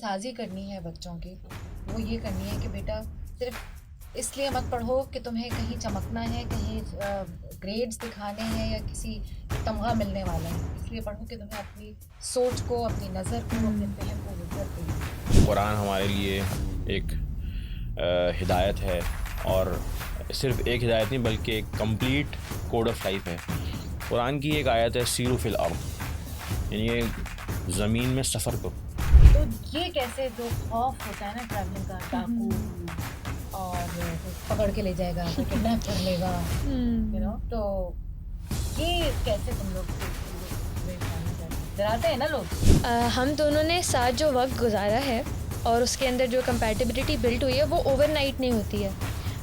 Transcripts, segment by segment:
साजी करनी है बच्चों की, वो ये करनी है कि बेटा सिर्फ इसलिए मत पढ़ो कि तुम्हें कहीं चमकना है, कहीं ग्रेड्स दिखाने हैं या किसी तमगा मिलने वाला है, इसलिए पढ़ो कि तुम्हें अपनी सोच को, अपनी नज़र को, अपने फहम को वुसअत देगी। कुरान हमारे लिए एक हिदायत है, और सिर्फ एक हिदायत नहीं बल्कि एक कंप्लीट कोड ऑफ लाइफ है। कुरान की एक आयत है सीरू फिल अर्द, यानी ज़मीन में सफ़र करो। तो ये कैसे जो खौफ होता है ना ट्रैवलिंग का, डाकू और पकड़ के ले जाएगा, कोई किडनैप कर लेगा, यू नो, तो ये कैसे तुम लोग डराते हैं ना लोग? हम दोनों ने साथ जो वक्त गुजारा है और उसके अंदर जो कंपैटिबिलिटी बिल्ट हुई है वो ओवरनाइट नहीं होती है।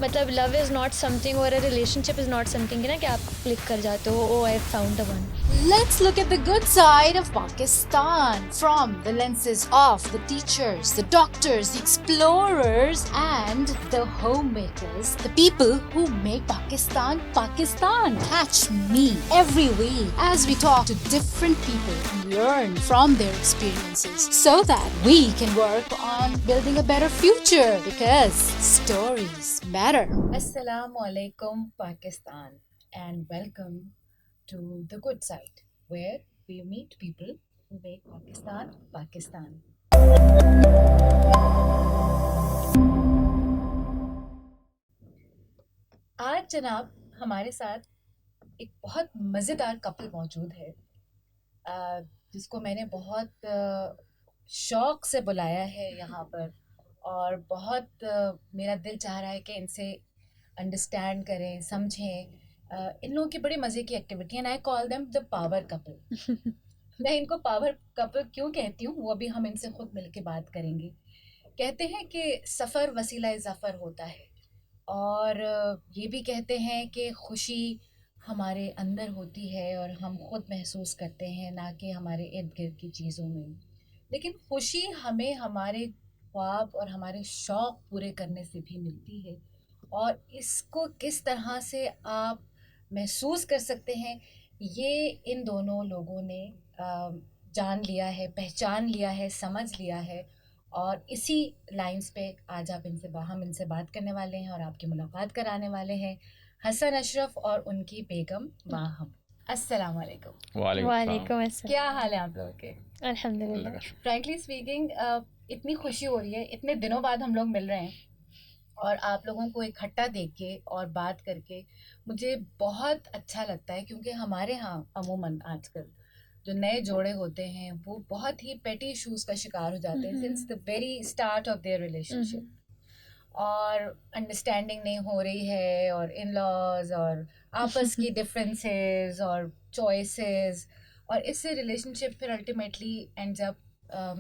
मतलब लव इज़ नॉट समथिंग और a relationship is not something ना कि आप क्लिक कर जाते हो oh I found the one. Let's look at the good side of Pakistan from the lenses of the teachers, the doctors, the explorers and the homemakers, the people who make Pakistan Pakistan. Catch me every week as we talk to different people and learn from their experiences so that we can work on building a better future because stories matter. Assalamu alaikum Pakistan and welcome to the good side where we meet people who make Pakistan Pakistan. आज जनाब हमारे साथ एक बहुत मज़ेदार couple मौजूद है जिसको मैंने बहुत शौक़ से बुलाया है यहाँ पर, और बहुत मेरा दिल चाह रहा है कि इनसे अंडरस्टैंड करें, समझें। इन लोगों की बड़ी मज़े की activity and I call them the power couple. मैं इनको पावर कपल क्यों कहती हूँ वो अभी हम इनसे खुद मिलके बात करेंगे। कहते हैं कि सफ़र वसीला ज़फ़र होता है, और ये भी कहते हैं कि खुशी हमारे अंदर होती है और हम खुद महसूस करते हैं, ना कि हमारे इर्द गिर्द की चीज़ों में। लेकिन खुशी हमें हमारे ख्वाब और हमारे शौक़ पूरे करने से भी मिलती है, और इसको किस तरह से आप महसूस कर सकते हैं ये इन दोनों लोगों ने जान लिया है, पहचान लिया है, समझ लिया है, और इसी लाइंस पे आज हम इनसे बात करने वाले हैं और आपकी मुलाकात कराने वाले हैं हसन अशरफ और उनकी बेगम बाहम। अस्सलाम वालेकुम। वालेकुम अस्सलाम। क्या हाल है आप लोगों के? अल्हम्दुलिल्लाह। फ्रैंकली स्पीकिंग इतनी खुशी हो रही है, इतने दिनों बाद हम लोग मिल रहे हैं और आप लोगों को इकट्ठा देख के और बात करके मुझे बहुत अच्छा लगता है, क्योंकि हमारे यहाँ अमूमन आजकल जो नए जोड़े होते हैं वो बहुत ही पेटी इशूज़ का शिकार हो जाते हैं since the very start of their relationship, और अंडरस्टैंडिंग नहीं हो रही है, और इन लॉज और आपस की डिफरेंसेस और चॉइसेस, और इससे रिलेशनशिप फिर ultimately ends up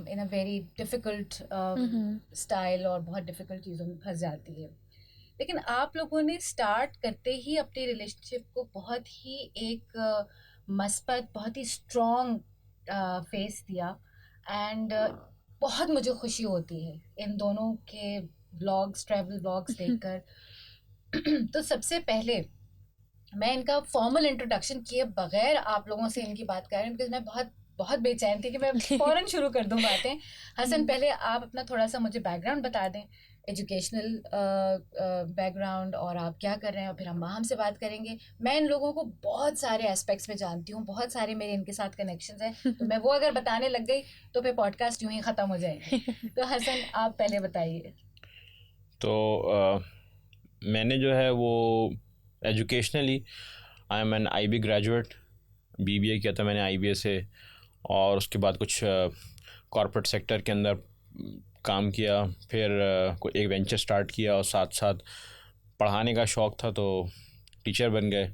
in a very difficult style और बहुत डिफ़िकल्ट चीज़ों में फंस जाती है। लेकिन आप लोगों ने स्टार्ट करते ही अपनी रिलेशनशिप को बहुत ही एक मस्बत, बहुत ही स्ट्रॉन्ग फेस दिया, एंड बहुत मुझे खुशी होती है इन दोनों के ब्लॉग्स, ट्रैवल ब्लॉग्स देखकर। तो सबसे पहले मैं इनका फॉर्मल इंट्रोडक्शन किए बगैर आप लोगों से इनकी बात कर रही हूँ, बिकॉज मैं बहुत बेचैन थी कि मैं फ़ौरन शुरू कर दूँ बातें। हसन, पहले आप अपना थोड़ा सा मुझे बैकग्राउंड बता दें, एजुकेशनल बैकग्राउंड, और आप क्या कर रहे हैं, और फिर हम बाहम से बात करेंगे। मैं इन लोगों को बहुत सारे एस्पेक्ट्स में जानती हूँ, बहुत सारे मेरे इनके साथ कनेक्शंस हैं, तो मैं वो अगर बताने लग गई तो फिर पॉडकास्ट यूँ ही ख़त्म हो जाएगी। तो हसन आप पहले बताइए। तो मैंने जो है वो educationally I am an IB graduate, BBA किया था मैंने IBA से, और उसके बाद कुछ कॉर्पोरेट सेक्टर के अंदर काम किया, फिर एक वेंचर स्टार्ट किया, और साथ साथ पढ़ाने का शौक़ था तो टीचर बन गए।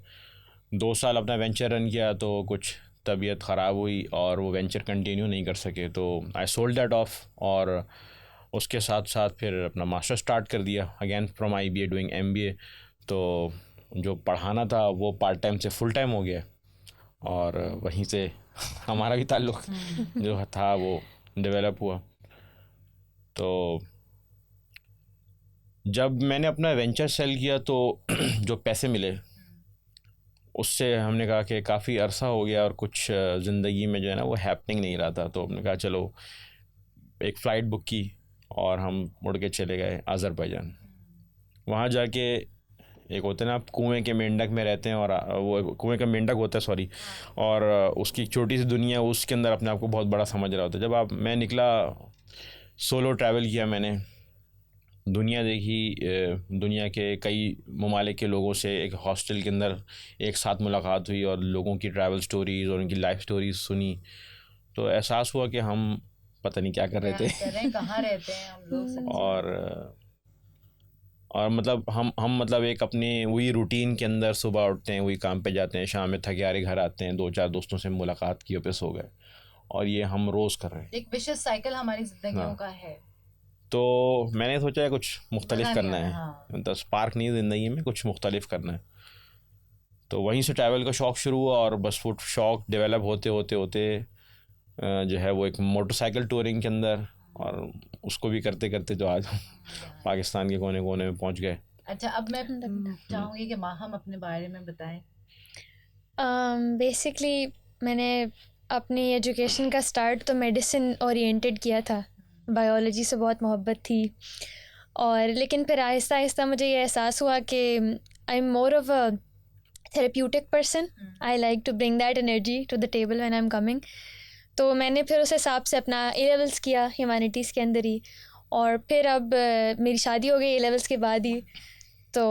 2 साल अपना वेंचर रन किया तो कुछ तबीयत ख़राब हुई और वो वेंचर कंटिन्यू नहीं कर सके, तो आई सोल्ड दैट ऑफ, और उसके साथ साथ फिर अपना मास्टर स्टार्ट कर दिया again from IBA doing MBA। तो जो पढ़ाना था वो पार्ट टाइम से फुल टाइम हो गया, और वहीं से हमारा भी ताल्लुक़ जो था वो डेवलप हुआ। तो जब मैंने अपना वेंचर सेल किया तो जो पैसे मिले उससे हमने कहा कि काफ़ी अरसा हो गया और कुछ ज़िंदगी में जो है ना वो हैपनिंग नहीं रहा था, तो हमने कहा चलो एक फ़्लाइट बुक की और हम उड़ के चले गए अज़रबैजान। वहाँ जाके एक होते हैं ना, आप कुएं के मेंढक में रहते हैं, और वो कुएं का मेंढक होता है, सॉरी, और उसकी छोटी सी दुनिया, उसके अंदर अपने आप को बहुत बड़ा समझ रहा होता है। जब मैं निकला, सोलो ट्रैवल किया मैंने, दुनिया देखी, दुनिया के कई ममालिक के लोगों से एक हॉस्टल के अंदर एक साथ मुलाकात हुई और लोगों की ट्रैवल स्टोरीज़ और उनकी लाइफ स्टोरीज़ सुनी, तो एहसास हुआ कि हम पता नहीं क्या कर रहे थे। कहाँ रहते हैं हम लोग सच्ची। और मतलब हम मतलब एक अपने वही रूटीन के अंदर सुबह उठते हैं, वही काम पे जाते हैं, शाम में थके हारे घर आते हैं, 2-4 दोस्तों से मुलाकात की, वापस सो गए, और ये हम रोज़ कर रहे हैं। एक विशेष साइकिल हमारी जिंदगियों हाँ। का है। तो मैंने सोचा है कुछ मुख्तलिफ करना है, हाँ। मतलब स्पार्क नहीं, ज़िंदगी में कुछ मुख्तलिफ करना है। तो वहीं से ट्रैवल का शौक़ शुरू हुआ, और बस वो शौक़ डेवलप होते होते होते जो है वो एक मोटरसाइकिल टूरिंग के अंदर, और उसको भी करते करते जो आज हम पाकिस्तान के कोने कोने में पहुंच गए। अच्छा, अब मैं चाहूँगी कि हम अपने बारे में बताएं। बेसिकली मैंने अपनी एजुकेशन का स्टार्ट तो मेडिसिन ओरिएंटेड किया था, बायोलॉजी से बहुत मोहब्बत थी, और लेकिन फिर आहिस्ता आहिस्ता मुझे ये एहसास हुआ कि I am more of a therapeutic person, I like to bring that energy to the table when I am coming. तो मैंने फिर उस हिसाब से अपना A-levels किया ह्यूमैनिटीज़ के अंदर ही, और फिर अब मेरी शादी हो गई A-levels के बाद ही, तो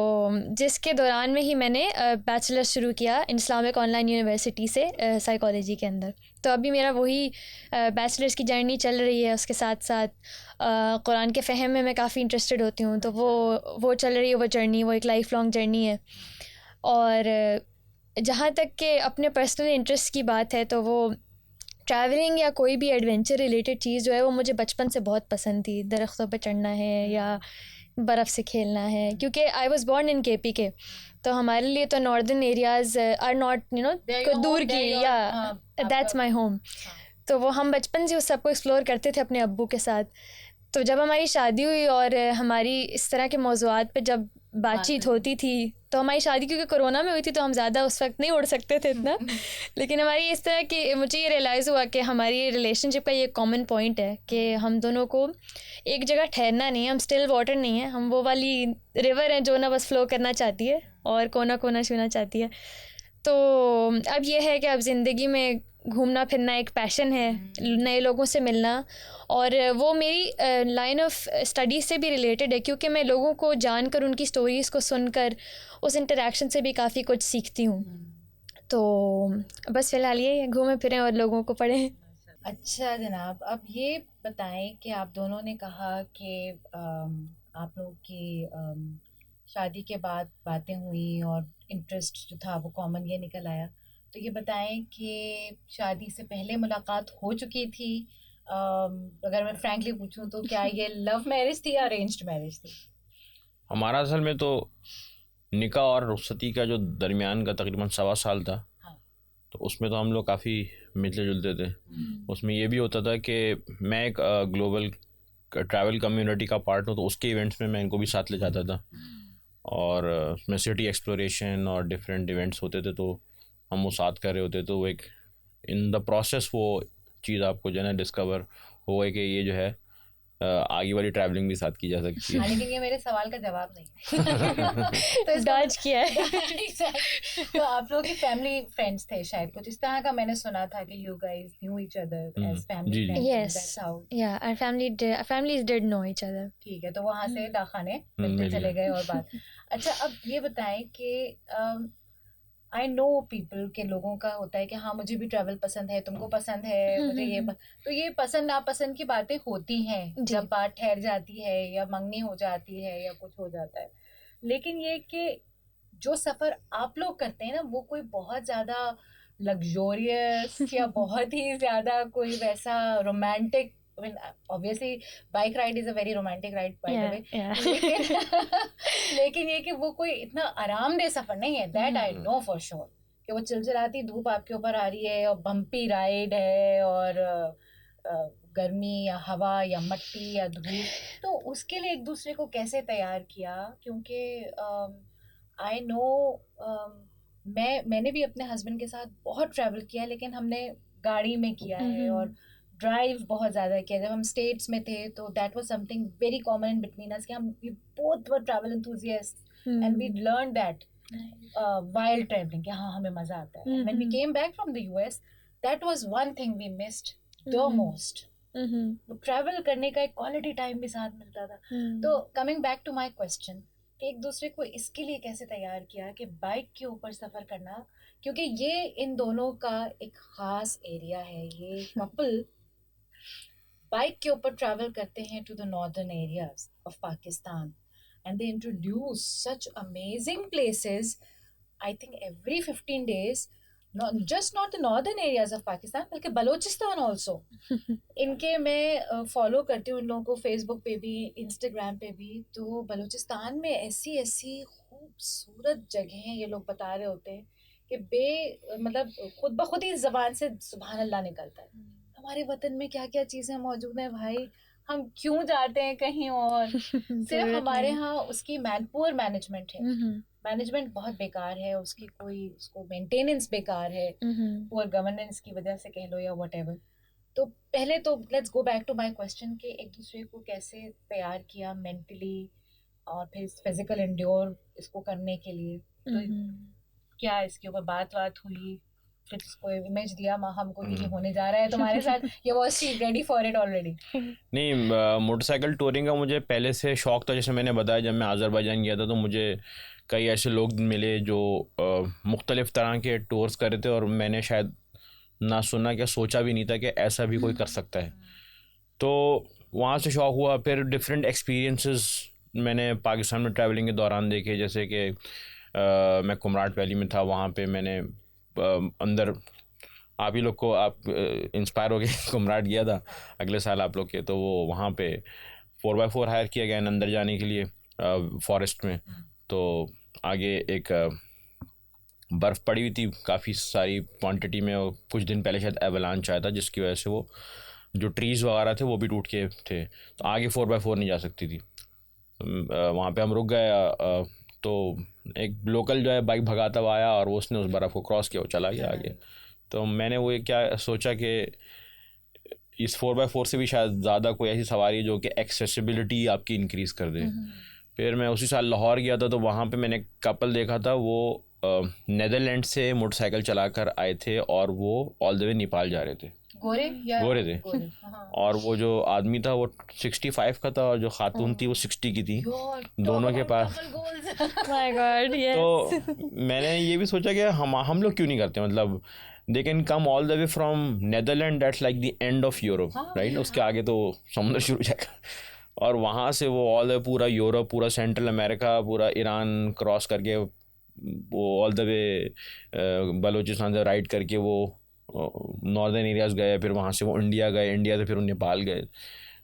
जिसके दौरान में ही मैंने बैचलर्स शुरू किया इस्लामिक ऑनलाइन यूनिवर्सिटी से साइकोलॉजी के अंदर। तो अभी मेरा वही बैचलर्स की जर्नी चल रही है, उसके साथ साथ कुरान के फ़हम में मैं काफ़ी इंटरेस्टेड होती हूँ, तो वो चल रही है, वो जर्नी, वो एक लाइफ लॉन्ग जर्नी है। और जहाँ तक कि अपने पर्सनल इंटरेस्ट की बात है, तो वो ट्रैवलिंग या कोई भी एडवेंचर रिलेटेड चीज़ जो है वो मुझे बचपन से बहुत पसंद थी। दरख्तों पे चढ़ना है या बर्फ़ से खेलना है, क्योंकि I was born in KPK, तो हमारे लिए तो नॉर्दर्न एरियाज़ आर नॉट कोई दूर की, या दैट्स माय होम। तो वो हम बचपन से उस सबको एक्सप्लोर करते थे अपने अब्बू के साथ। तो जब हमारी शादी हुई और हमारी इस तरह के मौज़ूआत पे जब बातचीत होती थी, तो हमारी शादी क्योंकि कोरोना में हुई थी तो हम ज़्यादा उस वक्त नहीं उड़ सकते थे इतना, लेकिन हमारी इस तरह की, मुझे ये रियलाइज़ हुआ कि हमारी रिलेशनशिप का ये कॉमन पॉइंट है कि हम दोनों को एक जगह ठहरना नहीं है, हम स्टिल वाटर नहीं है, हम वो वाली रिवर हैं जो ना बस फ्लो करना चाहती है और कोना कोना छूना चाहती है। तो अब ये है कि अब ज़िंदगी में घूमना फिरना एक पैशन है, नए लोगों से मिलना, और वो मेरी लाइन ऑफ स्टडी से भी रिलेटेड है, क्योंकि मैं लोगों को जानकर, उनकी स्टोरीज़ को सुनकर, उस इंटरेक्शन से भी काफ़ी कुछ सीखती हूँ। तो बस फ़िलहाल ये घूमें फिरें और लोगों को पढ़ें। अच्छा जनाब, अब ये बताएं कि आप दोनों ने कहा कि आप लोगों की शादी के बाद बातें हुई और इंटरेस्ट जो था वो कॉमन ये निकल आया। तो ये बताएं कि शादी से पहले मुलाकात हो चुकी थी? अगर मैं फ्रैंकली पूछूं तो क्या ये लव मैरिज थी या अरेंज्ड मैरिज थी? हमारा असल में तो निकाह और रुखसती का जो दरमियान का तकरीबन 1.25 साल था, तो उसमें तो हम लोग काफ़ी मिलते जुलते थे। उसमें ये भी होता था कि मैं एक ग्लोबल ट्रैवल कम्युनिटी का पार्ट हूँ, तो उसके इवेंट्स में मैं इनको भी साथ ले जाता था, और उसमें सिटी एक्सप्लोरेशन और डिफरेंट इवेंट्स होते थे, तो हम वो साथ कर रहे होते। तो वो एक इन द प्रोसेस वो चीज़ आपको जो है ना डिस्कवर हो गई कि ये जो है आगे वाली ट्रैवलिंग भी साथ की जा सकती है। लेकिन ये मेरे सवाल का जवाब नहीं है। तो डॉज किया है। तो आप लोग की फैमिली फ्रेंड्स थे शायद, कुछ इस तरह का मैंने सुना था कि you guys knew each other as family friends. Yes. That's how. Yeah, our families did know each other. ठीक है, तो वहाँ से डाखाने मिलते चले गए और बात। अच्छा, अब ये बताएं कि आई नो पीपल के लोगों का होता है कि हाँ मुझे भी ट्रैवल पसंद है, तुमको पसंद है, मुझे ये तो ये पसंद नापसंद की बातें होती हैं जब बात ठहर जाती है या मंगनी हो जाती है या कुछ हो जाता है। लेकिन ये कि जो सफ़र आप लोग करते हैं ना, वो कोई बहुत ज़्यादा लग्जोरियस या बहुत ही ज़्यादा कोई वैसा romantic, I mean, obviously bike ride is a very romantic ride by the way. लेकिन ये कि वो कोई इतना आरामदेह सफर नहीं है, that I know for sure, कि वो चिलचिलाती धूप आपके ऊपर आ रही है और बम्पी राइड है और गर्मी या हवा या मट्टी या धूप, तो उसके लिए एक दूसरे को कैसे तैयार किया? क्योंकि आई नो मैंने भी अपने हस्बैंड के साथ बहुत ट्रैवल किया, लेकिन हमने गाड़ी में किया है और ड्राइव बहुत ज़्यादा किया। जब हम स्टेट्स में थे तो that was something very common in between us कि हम we both were travel enthusiast and we learn that while traveling कि हाँ हमें मज़ा आता है। When we came back from the US, that was one thing we missed the most. Travel करने का एक क्वालिटी टाइम भी साथ मिलता था। तो coming back to my question कि एक दूसरे को इसके लिए कैसे तैयार किया कि बाइक के ऊपर सफ़र करना, क्योंकि ये इन दोनों का एक ख़ास एरिया है। ये कपल बाइक के ऊपर ट्रैवल करते हैं to the northern areas of Pakistan and they introduce such amazing places. I think every 15 days, not the northern areas of Pakistan, बल्कि बलोचिस्तान also. इनके मैं फॉलो करती हूँ इन लोगों को फेसबुक पे भी, इंस्टाग्राम पे भी। तो बलोचिस्तान में ऐसी ऐसी खूबसूरत जगहें ये लोग बता रहे होते हैं कि मतलब खुद ब खुद ही ज़बान से सुभान अल्लाह निकलता है। हमारे वतन में क्या क्या चीज़ें मौजूद हैं भाई, हम क्यों जाते हैं कहीं और। सिर्फ हमारे यहाँ उसकी पुअर मैनेजमेंट है, मैनेजमेंट बहुत बेकार है उसकी, कोई उसको मेंटेनेंस बेकार है, पुअर गवर्नेंस की वजह से कह लो या व्हाटएवर। तो पहले तो let's go back to my question कि एक दूसरे को कैसे तैयार किया मेंटली और फिर फिजिकल एंड्योर इसको करने के लिए। तो क्या इसके ऊपर बात हुई, फिर उसको इमेज दिया हमको कि ये होने जा रहा है तुम्हारे साथ, ये was she ready for it already? नहीं, मोटरसाइकिल टूरिंग का मुझे पहले से शौक था। जैसे मैंने बताया, जब मैं आज़रबाईजान गया था तो मुझे कई ऐसे लोग मिले जो मुख्तलिफ़ तरह के टूर्स कर रहे थे और मैंने शायद ना सुना क्या सोचा भी नहीं था कि ऐसा भी कोई कर सकता है। तो वहाँ से शौक़ हुआ। फिर डिफरेंट एक्सपीरियंसेस मैंने पाकिस्तान में ट्रैवलिंग के दौरान देखे। जैसे कि मैं कुमराट वैली में था, वहाँ पे मैंने अंदर आप ही लोग को आप इंस्पायर हो गए कुमराट गया था अगले साल आप लोग के, तो वो वहाँ पे 4x4 हायर किया गया अंदर जाने के लिए फॉरेस्ट में। तो आगे एक बर्फ़ पड़ी हुई थी काफ़ी सारी क्वांटिटी में, और कुछ दिन पहले शायद एवलांच आया था जिसकी वजह से वो जो ट्रीज़ वगैरह थे वो भी टूट के थे, तो आगे 4x4 नहीं जा सकती थी। वहाँ पे हम रुक गए। तो एक लोकल जो है बाइक भगाता हुआ आया और वो उसने उस बर्फ़ को क्रॉस किया, वो चला गया आगे। तो मैंने वो क्या सोचा कि इस 4x4 से भी शायद ज़्यादा कोई ऐसी सवारी जो कि एक्सेसिबिलिटी आपकी इंक्रीज़ कर दे। फिर मैं उसी साल लाहौर गया था, तो वहाँ पे मैंने कपल देखा था, वो नीदरलैंड से मोटरसाइकिल चलाकर आए थे और वो ऑल द वे नेपाल जा रहे थे। गोरे थे। और वो जो आदमी था वो 65 का था और जो खातून थी वो 60 की थी, दोनों के पास। My God, yes. तो मैंने ये भी सोचा कि हम लोग क्यों नहीं करते, मतलब they can come all the way from Netherland, that's like the end of Europe, right? उसके आगे तो समुद्र शुरू हो जाएगा। और वहाँ से वो ऑल पूरा यूरोप, पूरा सेंट्रल अमेरिका, पूरा ईरान क्रॉस करके वो ऑल द वे बलूचिस्तान से राइड करके वो नॉर्दर्न एरियाज़ गए, फिर वहाँ से वो इंडिया गए, इंडिया से फिर नेपाल गए।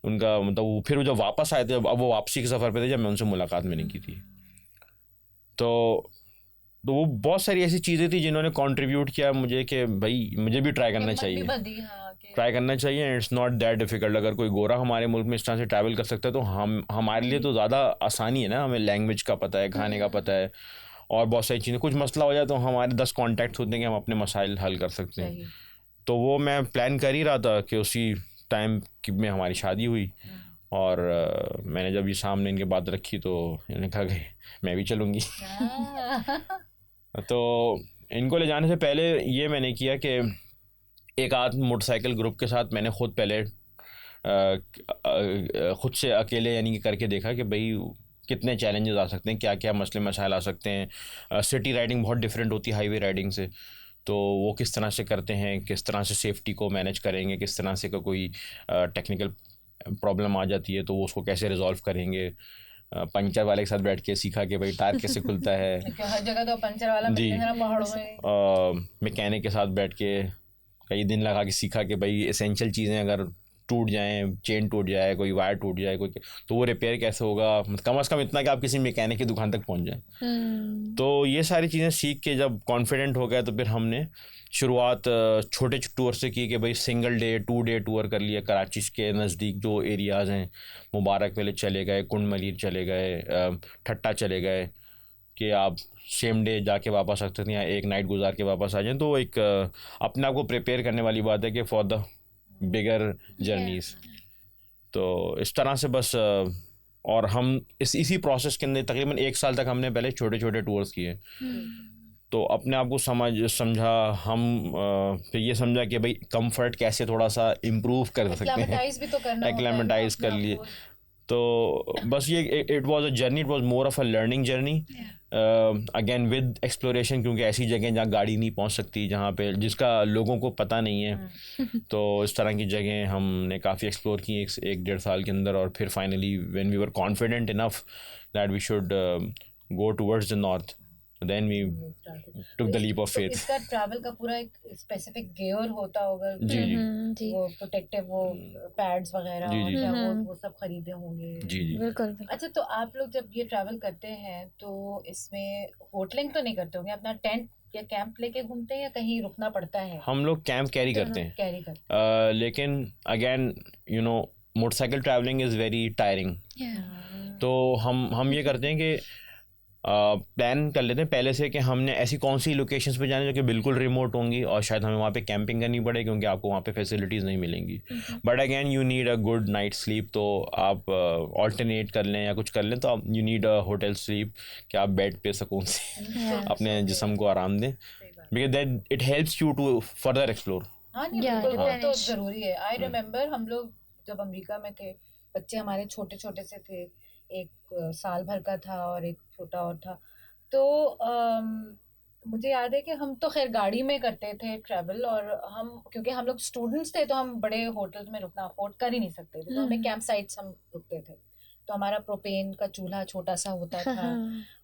उनका मतलब वो फिर जब वापस आए थे, अब वो वापसी के सफ़र पे थे जब मैं उनसे मुलाकात मैंने की थी। तो वो बहुत सारी ऐसी चीज़ें थी जिन्होंने कंट्रीब्यूट किया मुझे कि भाई मुझे भी ट्राई करना चाहिए, इट्स नॉट दैट डिफ़िकल्ट। अगर कोई गोरा हमारे मुल्क में इस तरह से ट्रैवल कर सकता है तो हमारे लिए तो ज़्यादा आसानी है ना, हमें लैंग्वेज का पता है, खाने का पता है और बहुत सारी चीज़ें। कुछ मसला हो जाए तो हमारे 10 कॉन्टैक्ट्स होते हैं कि हम अपने मसाइल हल कर सकते हैं। तो वो मैं प्लान कर ही रहा था कि उसी टाइम में हमारी शादी हुई और मैंने जब ये सामने इनके बात रखी तो इन्होंने कहा कि मैं भी चलूँगी। तो इनको ले जाने से पहले ये मैंने किया कि एक आध मोटरसाइकिल ग्रुप के साथ मैंने ख़ुद पहले ख़ुद से अकेले यानी कि करके देखा कि भाई कितने चैलेंजेस आ सकते हैं, क्या क्या मसले मसाइल आ सकते हैं। सिटी राइडिंग बहुत डिफरेंट होती है हाईवे राइडिंग से, तो वो किस तरह से करते हैं, किस तरह से सेफ्टी को मैनेज करेंगे, किस तरह से कोई टेक्निकल प्रॉब्लम आ जाती है तो वो उसको कैसे रिजॉल्व करेंगे। पंचर वाले के साथ बैठ के सीखा कि भाई टायर कैसे खुलता है हर जगह तो पंचर वाला जी, पहाड़ों में मैकेनिक के साथ बैठ के कई दिन लगा के सीखा कि भाई एसेंशियल चीज़ें अगर टूट जाएं, चेन टूट जाए, कोई वायर टूट जाए, कोई तो वो रिपेयर कैसे होगा, कम से कम इतना कि आप किसी मैकेनिक की दुकान तक पहुंच जाएं। तो ये सारी चीज़ें सीख के जब कॉन्फिडेंट हो गया तो फिर हमने शुरुआत छोटे टूर से की कि भाई सिंगल डे 2 डे टूर कर लिया। कराची के नज़दीक जो एरियाज़ हैं, मुबारक वाले चले गए, कुंड मलीर चले गए, ठट्टा चले गए कि आप सेम डे जाके वापस आ सकते हैं या एक नाइट गुजार के वापस आ जाएं। तो एक अपने आप को प्रिपेयर करने वाली बात है कि फॉर द बिगर जर्नीज। तो इस तरह से बस और हम इसी प्रोसेस के अंदर तकरीबन 1 साल तक हमने पहले छोटे छोटे टूर्स किए। तो अपने आप को समझा हम फिर ये समझा कि भाई कंफर्ट कैसे थोड़ा सा इम्प्रूव कर सकते हैं, एक्लेमेटाइज भी तो करना होता है, एक्लेमेटाइज कर लिए। तो बस ये it was a journey, it was more of a learning journey again with exploration, क्योंकि ऐसी जगह जहाँ गाड़ी नहीं पहुँच सकती, जहाँ पे जिसका लोगों को पता नहीं है। तो इस तरह की जगह हमने काफ़ी एक्सप्लोर की 1-1.5 साल के अंदर, और फिर finally when we were confident enough that we should go towards the north, then we took the leap of faith. इसका ट्रैवल का पूरा एक स्पेसिफिक गियर होता होगा, जी वो प्रोटेक्टिव, वो पैड्स वगैरह, जी, और जी। क्या वो सब खरीदे होंगे। जी जी। बिल्कुल। अच्छा, तो आप लोग जब ये ट्रैवल करते हैं तो इसमें होटलिंग तो नहीं करते होंगे, अपना टेंट या कैंप लेके घूमते हैं या कहीं रुकना पड़ता है? हम लोग कैंप कैरी करते हैं, कैरी करते लेकिन again you know motorcycle travelling is very tiring. हैं। तो हम ये करते हैं कि प्लान कर लेते हैं पहले से कि हमने ऐसी कौन सी लोकेशंस पे जाना है जो कि बिल्कुल रिमोट होंगी, और शायद हमें वहाँ पे कैंपिंग करनी पड़े क्योंकि आपको वहाँ पे फैसिलिटीज़ नहीं मिलेंगी। But again you need a good night sleep, तो आप ऑल्टरनेट कर लें या कुछ कर लें, तो आप you need a hotel sleep कि आप बेड पे सुकून से अपने जिस्म को आराम दें, because that it helps you to further explore. हाँ नहीं, Yeah, बिल्कुल, वो तो replenish. जरूरी है। आई रिमेम्बर हम लोग जब अमेरिका में थे, बच्चे हमारे छोटे छोटे से थे, एक साल भर का था और एक छोटा और था। तो मुझे याद है कि हम तो खैर गाड़ी में करते थे ट्रैवल, और हम क्योंकि हम लोग स्टूडेंट्स थे तो हम बड़े होटल्स में रुकना अफोर्ड कर ही नहीं सकते थे, तो हमें कैंप साइट्स हम रुकते थे। तो हमारा प्रोपेन का चूल्हा छोटा सा होता था,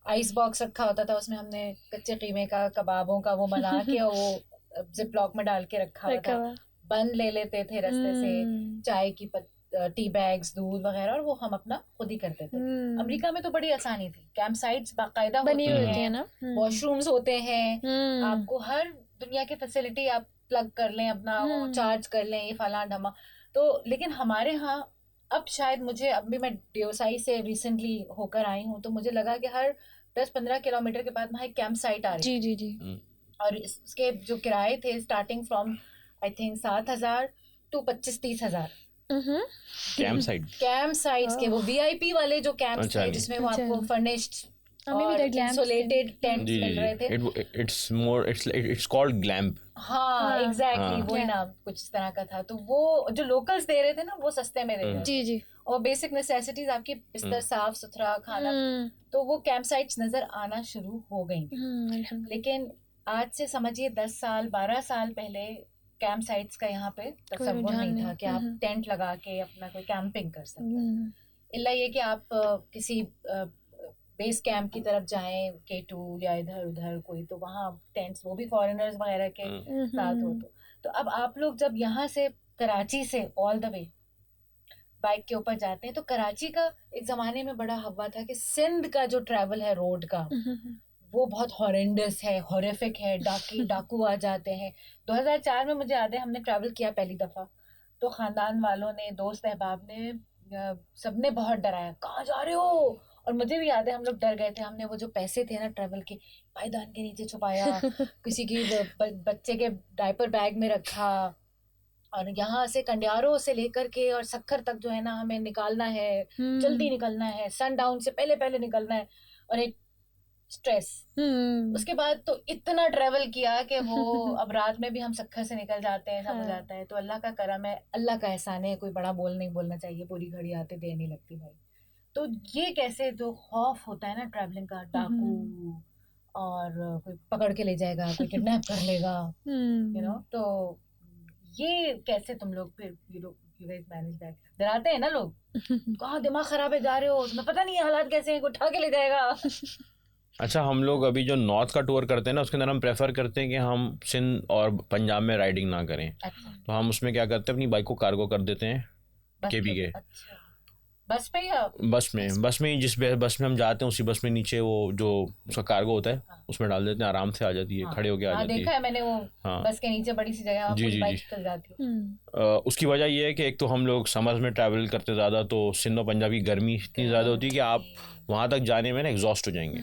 आइस बॉक्स रखा होता था, उसमें हमने कच्चे कीमे का, कबाबों का वो बना के और वो जिप लॉक में डाल के रखा हुआ था। बंद ले लेते थे रास्ते से, चाय की टी बैग्स, दूध वगैरह, और वो हम अपना खुद ही करते थे। अमेरिका में तो बड़ी आसानी थी, कैंप साइट्स बाकायदा बनी होती होती है हैं, ना, वॉशरूम्स होते हैं, आपको हर दुनिया की फैसिलिटी आप प्लग कर लें, अपना चार्ज कर लें, ये फला ढमा। तो लेकिन हमारे यहाँ अब शायद मुझे, अब भी मैं डियोसाई से रिसेंटली होकर आई हूँ, तो मुझे लगा कि हर 10-15 किलोमीटर के बाद वहाँ एक कैंप साइट आ रही जी जी जी। और इसके जो किराए थे starting from I think 7,000 to 25-30 हजार कैंप साइट्स के, वो VIP वाले जो कैंप्स अच्छा, थे जिसमें वो आपको फर्निश्ड maybe और that glamps इंसुलेटेड टेंट्स जी मिल रहे थे। It's called glamp. हाँ एग्जैक्टली, हाँ। वही नाम कुछ इस तरह का था। तो वो जो लोकल्स दे रहे थे ना, वो सस्ते में दे रहे थे, जी जी। और बेसिक नेसेसिटीज आपकी बिस्तर साफ सुथरा, खाना, तो वो कैंप साइट्स नजर आना शुरू हो गई। लेकिन आज से समझिए 10 साल 12 साल पहले कैंप साइट्स का यहाँ पे तसव्वुर नहीं था कि आप टेंट लगा के अपना कोई कैंपिंग कर सकते हैं। इल्ला ये कि आप किसी बेस कैंप की तरफ जाएं, K2 या इधर उधर कोई, तो वहाँ टेंट्स, वो भी फॉरेनर्स वगैरह के साथ हो। तो अब आप लोग जब यहाँ से कराची से ऑल द वे बाइक के ऊपर जाते हैं, तो कराची का एक जमाने में बड़ा हवा था कि सिंध का जो ट्रैवल है रोड का, वो बहुत हॉरेंडस है, हॉरिफिक है, डाकू आ जाते हैं। 2004 में मुझे याद है हमने ट्रैवल किया पहली दफा, तो खानदान वालों ने, दोस्त अहबाब ने, सबने बहुत डराया, कहाँ जा रहे हो। और मुझे भी याद है हम लोग डर गए थे, हमने वो जो पैसे थे ना ट्रैवल के, पायदान के नीचे छुपाया, किसी की बच्चे के डायपर बैग में रखा, और यहाँ से कंडियारों से लेकर के और सक्खर तक जो है ना, हमें निकालना है, जल्दी निकलना है, सन डाउन से पहले पहले निकलना है, और एक स्ट्रेस। उसके बाद तो इतना ट्रेवल किया कि वो अब रात में भी हम सक्खर से निकल जाते हैं, सब हो जाता है। तो अल्लाह का करम है, अल्लाह का एहसान है, कोई बड़ा नहीं बोलना चाहिए, पूरी घड़ी आते देर नहीं लगती भाई। तो ये कैसे जो खौफ होता है ना ट्रैवलिंग का, डाकू और कोई पकड़ के ले जाएगा, कोई किडनैप कर लेगा, यू नो, तो ये कैसे तुम लोग फिर यू गाइस मैनेज दैट? डराते हैं ना लोग, कहाँ दिमाग खराब है, जा रहे हो, तुम्हें पता नहीं है हालात कैसे हैं, उठा के ले जाएगा। अच्छा, हम लोग अभी जो नॉर्थ का टूर करते हैं ना, उसके अंदर हम प्रेफर करते हैं कि हम सिंध और पंजाब में राइडिंग ना करें। अच्छा। तो हम उसमें क्या करते हैं, अपनी बाइक को कार्गो कर देते हैं KP के। अच्छा। बस पे या बस में जिस बस में हम जाते हैं, उसी बस में नीचे वो जो उसका कार्गो होता है, उसमें डाल देते हैं, आराम से आ जाती है, खड़े होके आ जाती है। देखा है मैंने वो बस के नीचे बड़ी सी जगह, जी बाइक चल जाती है। उसकी वजह ये है कि एक तो हम लोग समर में ट्रैवल करते ज़्यादा, तो सिंध और पंजाब की गर्मी इतनी ज़्यादा होती है कि आप वहाँ तक जाने में ना एग्जॉस्ट हो जाएंगे,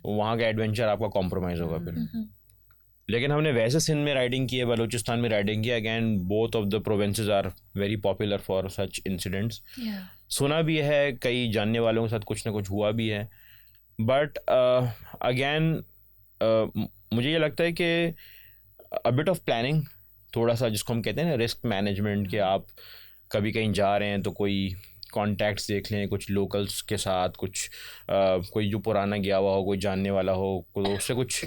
वहाँ का एडवेंचर आपका कॉम्प्रोमाइज़ होगा फिर। लेकिन हमने वैसे सिंध में राइडिंग की है, बलूचिस्तान में राइडिंग की। Again both of the provinces are very popular for such incidents. सुना भी है, कई जानने वालों के साथ कुछ ना कुछ हुआ भी है। बट अगैन मुझे ये लगता है कि अ बिट ऑफ प्लानिंग, थोड़ा सा जिसको हम कहते हैं ना रिस्क मैनेजमेंट, कि आप कभी कहीं जा रहे हैं तो कोई कॉन्टैक्ट्स देख लें कुछ लोकल्स के साथ, कुछ कोई जो पुराना गया हुआ हो, कोई जानने वाला हो, तो उससे कुछ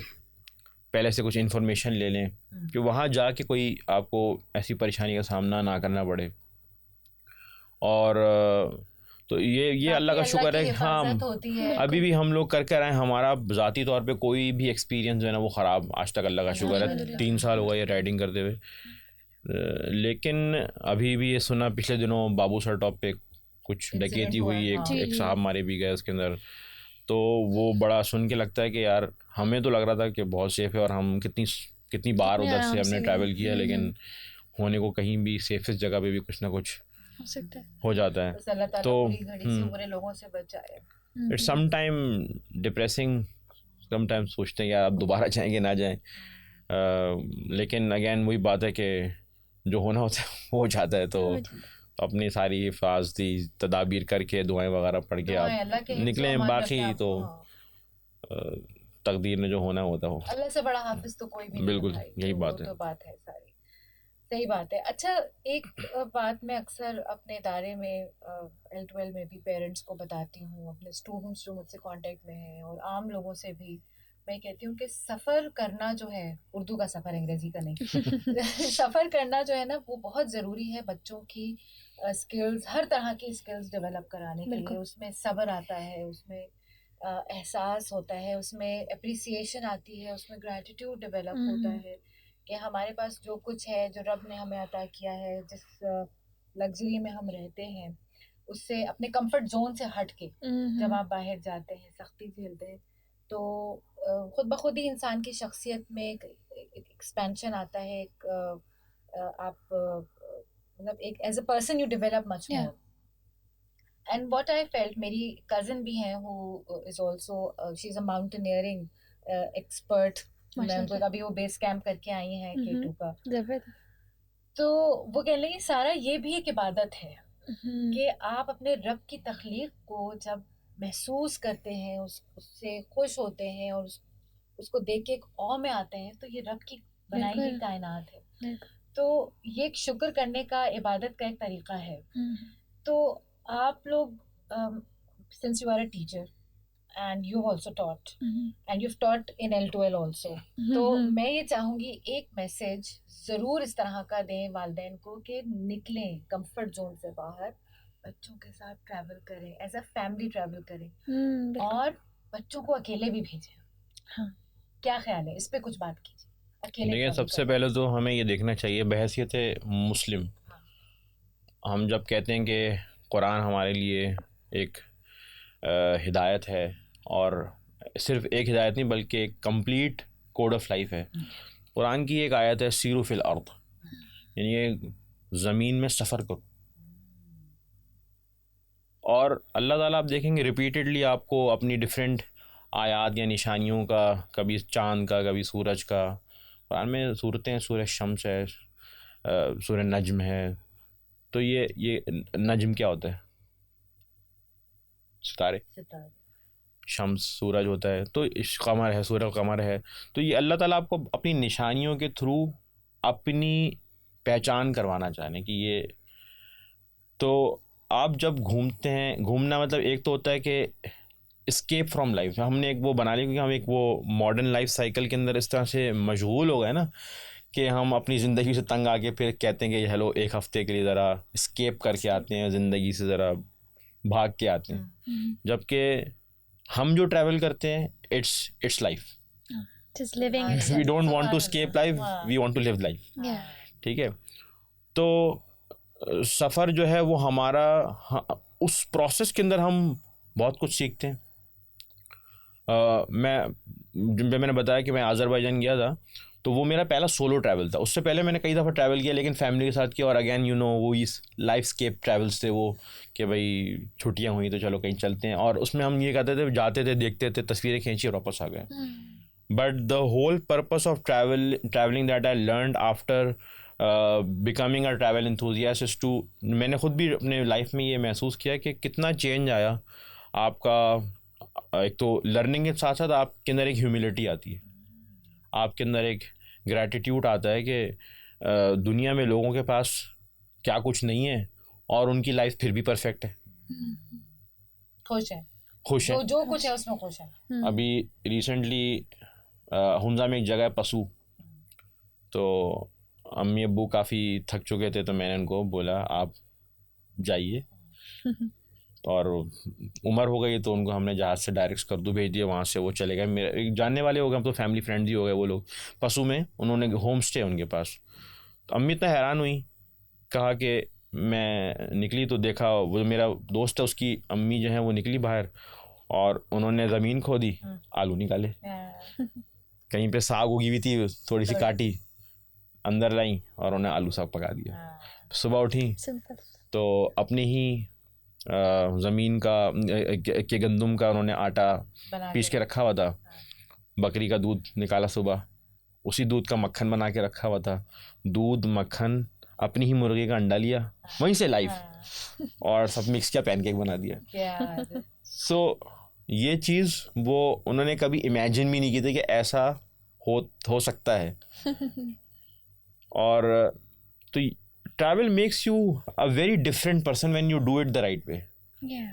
पहले से कुछ इन्फॉर्मेशन ले लें कि वहाँ जाके कोई आपको ऐसी परेशानी का सामना ना करना पड़े। और तो ये अल्लाह का शुक्र है, हाँ अभी भी हम लोग करके आए। हमारा ज़ाती तौर पे कोई भी एक्सपीरियंस जो है ना वो ख़राब आज तक, अल्लाह का शुक्र है। 3 साल हो गए ये राइडिंग करते हुए। लेकिन अभी भी ये सुना पिछले दिनों बाबू सर टॉप पे कुछ डकैती हुई, एक साहब मारे भी गए उसके अंदर। तो वो बड़ा सुन के लगता है कि यार हमें तो लग रहा था कि बहुत सेफ़ है, और हम कितनी बार उधर से हमने ट्रैवल किया, लेकिन होने को कहीं भी सेफेस्ट जगह पे भी कुछ ना कुछ हो सकता है, हो जाता है। तो लोगों से बचाए। It's some time depressing, some time सोचते हैं यार अब दोबारा जाएंगे ना जाएं। लेकिन अगेन वही बात है कि जो होना होता है हो जाता है। तो अपनी सारी हिफाजती तदाबीर करके दुआएं वगैरह पढ़ के आप निकलें। बाकी तो तकदीर ने जो होना होता हो, अल्लाह से बड़ा हाफिज तो कोई भी नहीं। बिल्कुल यही बात है। तो बात है सारी, सही बात है। अच्छा, एक बात मैं अक्सर अपने इदारे में L12 में भी पेरेंट्स को बताती हूँ, अपने स्टूडेंट्स जो मुझसे कांटेक्ट में हैं और आम लोगों से भी मैं कहती हूँ कि सफ़र करना जो है, उर्दू का सफ़र, अंग्रेज़ी का नहीं सफ़र करना जो है ना वो बहुत ज़रूरी है बच्चों की स्किल्स, हर तरह की स्किल्स डेवलप कराने के लिए। उसमें सब्र आता है, उसमें एहसास होता है, उसमें अप्रिसिएशन आती है, उसमें ग्रैटिट्यूड डेवलप होता है कि हमारे पास जो कुछ है, जो रब ने हमें अता किया है, जिस लग्जरी में हम रहते हैं, उससे अपने कंफर्ट जोन से हट के जब आप बाहर जाते हैं, सख्ती झेलते हैं, तो खुद ब खुद ही इंसान की शख्सियत में एक एक्सपेंशन आता है। एक आप मतलब एक as a person you develop much more. And what I felt, मेरी कज़न भी हैं who is also, she is a mountaineering expert. मैं उनको अभी वो बेस कैंप करके आई हैं K2 का। तो वो कह रही सारा ये भी एक इबादत है कि आप अपने रब की तख्लीक को जब महसूस करते हैं, उससे खुश होते हैं और उसको देख के एक औ में आते हैं, तो ये रब की बनाई हुई कायनात है। तो ये एक शुक्र करने का, इबादत का एक तरीका है। तो आप लोग since you are a teacher and you've also taught and you've taught in L2L also, तो मैं ये चाहूँगी एक मैसेज ज़रूर इस तरह का दें वालिदैन को कि निकलें कंफर्ट जोन से बाहर, बच्चों के साथ ट्रैवल करें, एज अ फैमिली ट्रैवल करें और बच्चों को अकेले भी भेजें। क्या ख्याल है इस पे, कुछ बात कीजिए। देखिए, सबसे पहले तो हमें ये देखना चाहिए बहैसियत मुस्लिम, हम जब कहते हैं कि कुरान हमारे लिए एक हिदायत है, और सिर्फ एक हिदायत नहीं बल्कि एक कंप्लीट कोड ऑफ लाइफ है। कुरान की एक आयत है सीरू फिल अर्द, यानी ये ज़मीन में सफ़र करो। और अल्लाह ताला आप देखेंगे रिपीटेडली आपको अपनी डिफरेंट आयात या निशानियों का, कभी चाँद का, कभी सूरज का, कुरान में सूरतें, सूरह शम्स है, सूरह नज्म है। तो ये नज्म क्या होता है? सितारे। शम्स सूरज होता है, तो कमर है, सूरज कमर है। तो ये अल्लाह ताला आपको अपनी निशानियों के थ्रू अपनी पहचान करवाना चाहने कि ये। तो आप जब घूमते हैं, घूमना मतलब एक तो होता है कि एस्केप फ्रॉम लाइफ, हमने एक वो बना लिया क्योंकि हम एक वो मॉडर्न लाइफ साइकिल के अंदर इस तरह से मशगूल हो गए ना कि हम अपनी ज़िंदगी से तंग आके फिर कहते हैं कि हेलो एक हफ़्ते के लिए ज़रा एस्केप करके आते हैं, ज़िंदगी से ज़रा भाग के आते हैं। जबकि हम जो ट्रैवल करते हैं it's life, we don't want to escape life, we want to live life. ठीक है, तो सफ़र जो है वो हमारा, उस प्रोसेस के अंदर हम बहुत कुछ सीखते हैं। मैंने बताया कि मैं अज़रबैजान गया था, तो वो मेरा पहला सोलो ट्रैवल था। उससे पहले मैंने कई दफ़ा ट्रैवल किया, लेकिन फैमिली के साथ किया। और अगेन वो इस लाइफ स्केप ट्रैवल्स थे वो, कि भाई छुट्टियां हुई तो चलो कहीं चलते हैं। और उसमें हम ये कहते थे, जाते थे, देखते थे, तस्वीरें खींची और वापस आ गए। but the whole purpose of traveling that I learned after becoming a travel enthusiast is to, मैंने खुद भी अपने लाइफ में ये महसूस किया कि कितना चेंज आया आपका। एक तो लर्निंग के साथ साथ आपके अंदर एक ह्यूमिलिटी आती है, आपके अंदर एक ग्रैटिट्यूड आता है कि दुनिया में लोगों के पास क्या कुछ नहीं है और उनकी लाइफ फिर भी परफेक्ट है, खुश है, खुश है, जो कुछ है उसमें खुश है। अभी रिसेंटली हुंजा में एक जगह है पशु, तो अम्मी अब्बू काफ़ी थक चुके थे, तो मैंने उनको बोला आप जाइए, और उम्र हो गई तो उनको हमने जहाज़ से डायरेक्ट स्कर्दू भेज दिया, वहाँ से वो चले गए, मेरे जानने वाले हो गए, हम तो फैमिली फ्रेंड्स ही हो गए वो लोग। पशु में उन्होंने होम स्टे उनके पास, तो अम्मी इतना हैरान हुई, कहा कि मैं निकली तो देखा वो जो मेरा दोस्त है उसकी अम्मी जो है वो निकली बाहर और उन्होंने ज़मीन खोदी, आलू निकाले, कहीं पे साग उगी हुई थी थोड़ी सी काटी, अंदर लाई और उन्हें आलू साग पका दिया। सुबह उठी तो अपनी ही ज़मीन का के गंदम का उन्होंने आटा पीस के रखा हुआ था, बकरी का दूध निकाला सुबह, उसी दूध का मक्खन बना के रखा हुआ था, दूध मक्खन अपनी ही मुर्गे का अंडा लिया वहीं से लाइव, और सब मिक्स किया, पैनकेक बना दिया। सो ये चीज़ वो उन्होंने कभी इमेजिन भी नहीं की थी कि ऐसा हो सकता है। और तो travel makes you a very different person when you do it the right way.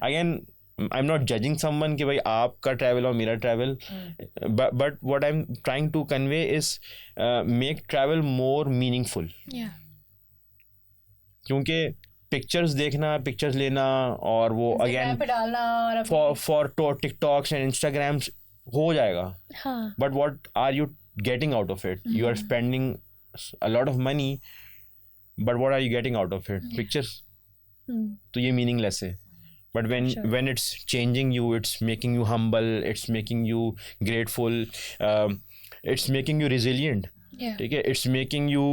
Again, I'm not judging someone कि भाई आपका travel और मेरा travel, but what I'm trying to convey is make travel more meaningful. क्योंकि pictures देखना, pictures लेना और वो अगेन पे डालना फॉर टिकटॉक्स एंड इंस्टाग्राम्स हो जाएगा, but what are you getting out of it? You are spending a lot of money, but what are you getting out of it? Pictures. तो ये meaningless है, but when it's changing you, it's making you humble, it's making you grateful, it's making you resilient, ठीक है, it's making you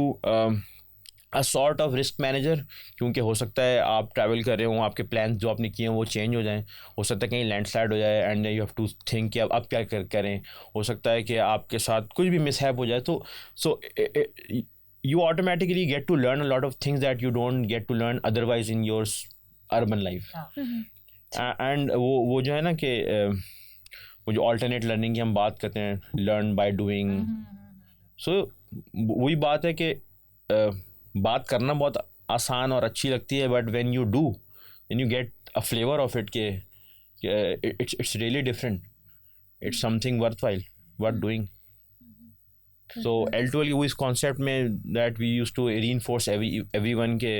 a sort of risk manager, क्योंकि हो सकता है आप ट्रैवल कर रहे हो, आपके प्लान जो आपने किए हैं वो चेंज हो जाएं, हो सकता है कहीं लैंडस्लाइड हो जाए and you have to think कि अब क्या करें, हो सकता है कि आपके साथ कुछ भी मिसहैप हो जाए, तो सो you automatically get to learn a lot of things that you don't get to learn otherwise in your urban life. And वो जो है ना कि वो जो alternate learning की हम बात करते हैं, learn by doing, so वही बात है कि बात करना बहुत आसान और अच्छी लगती है, but when you do then you get a flavour of it के it's really different, it's something worth doing. So L2L वो इस कॉन्सेप्ट में that we use to reinforce everyone के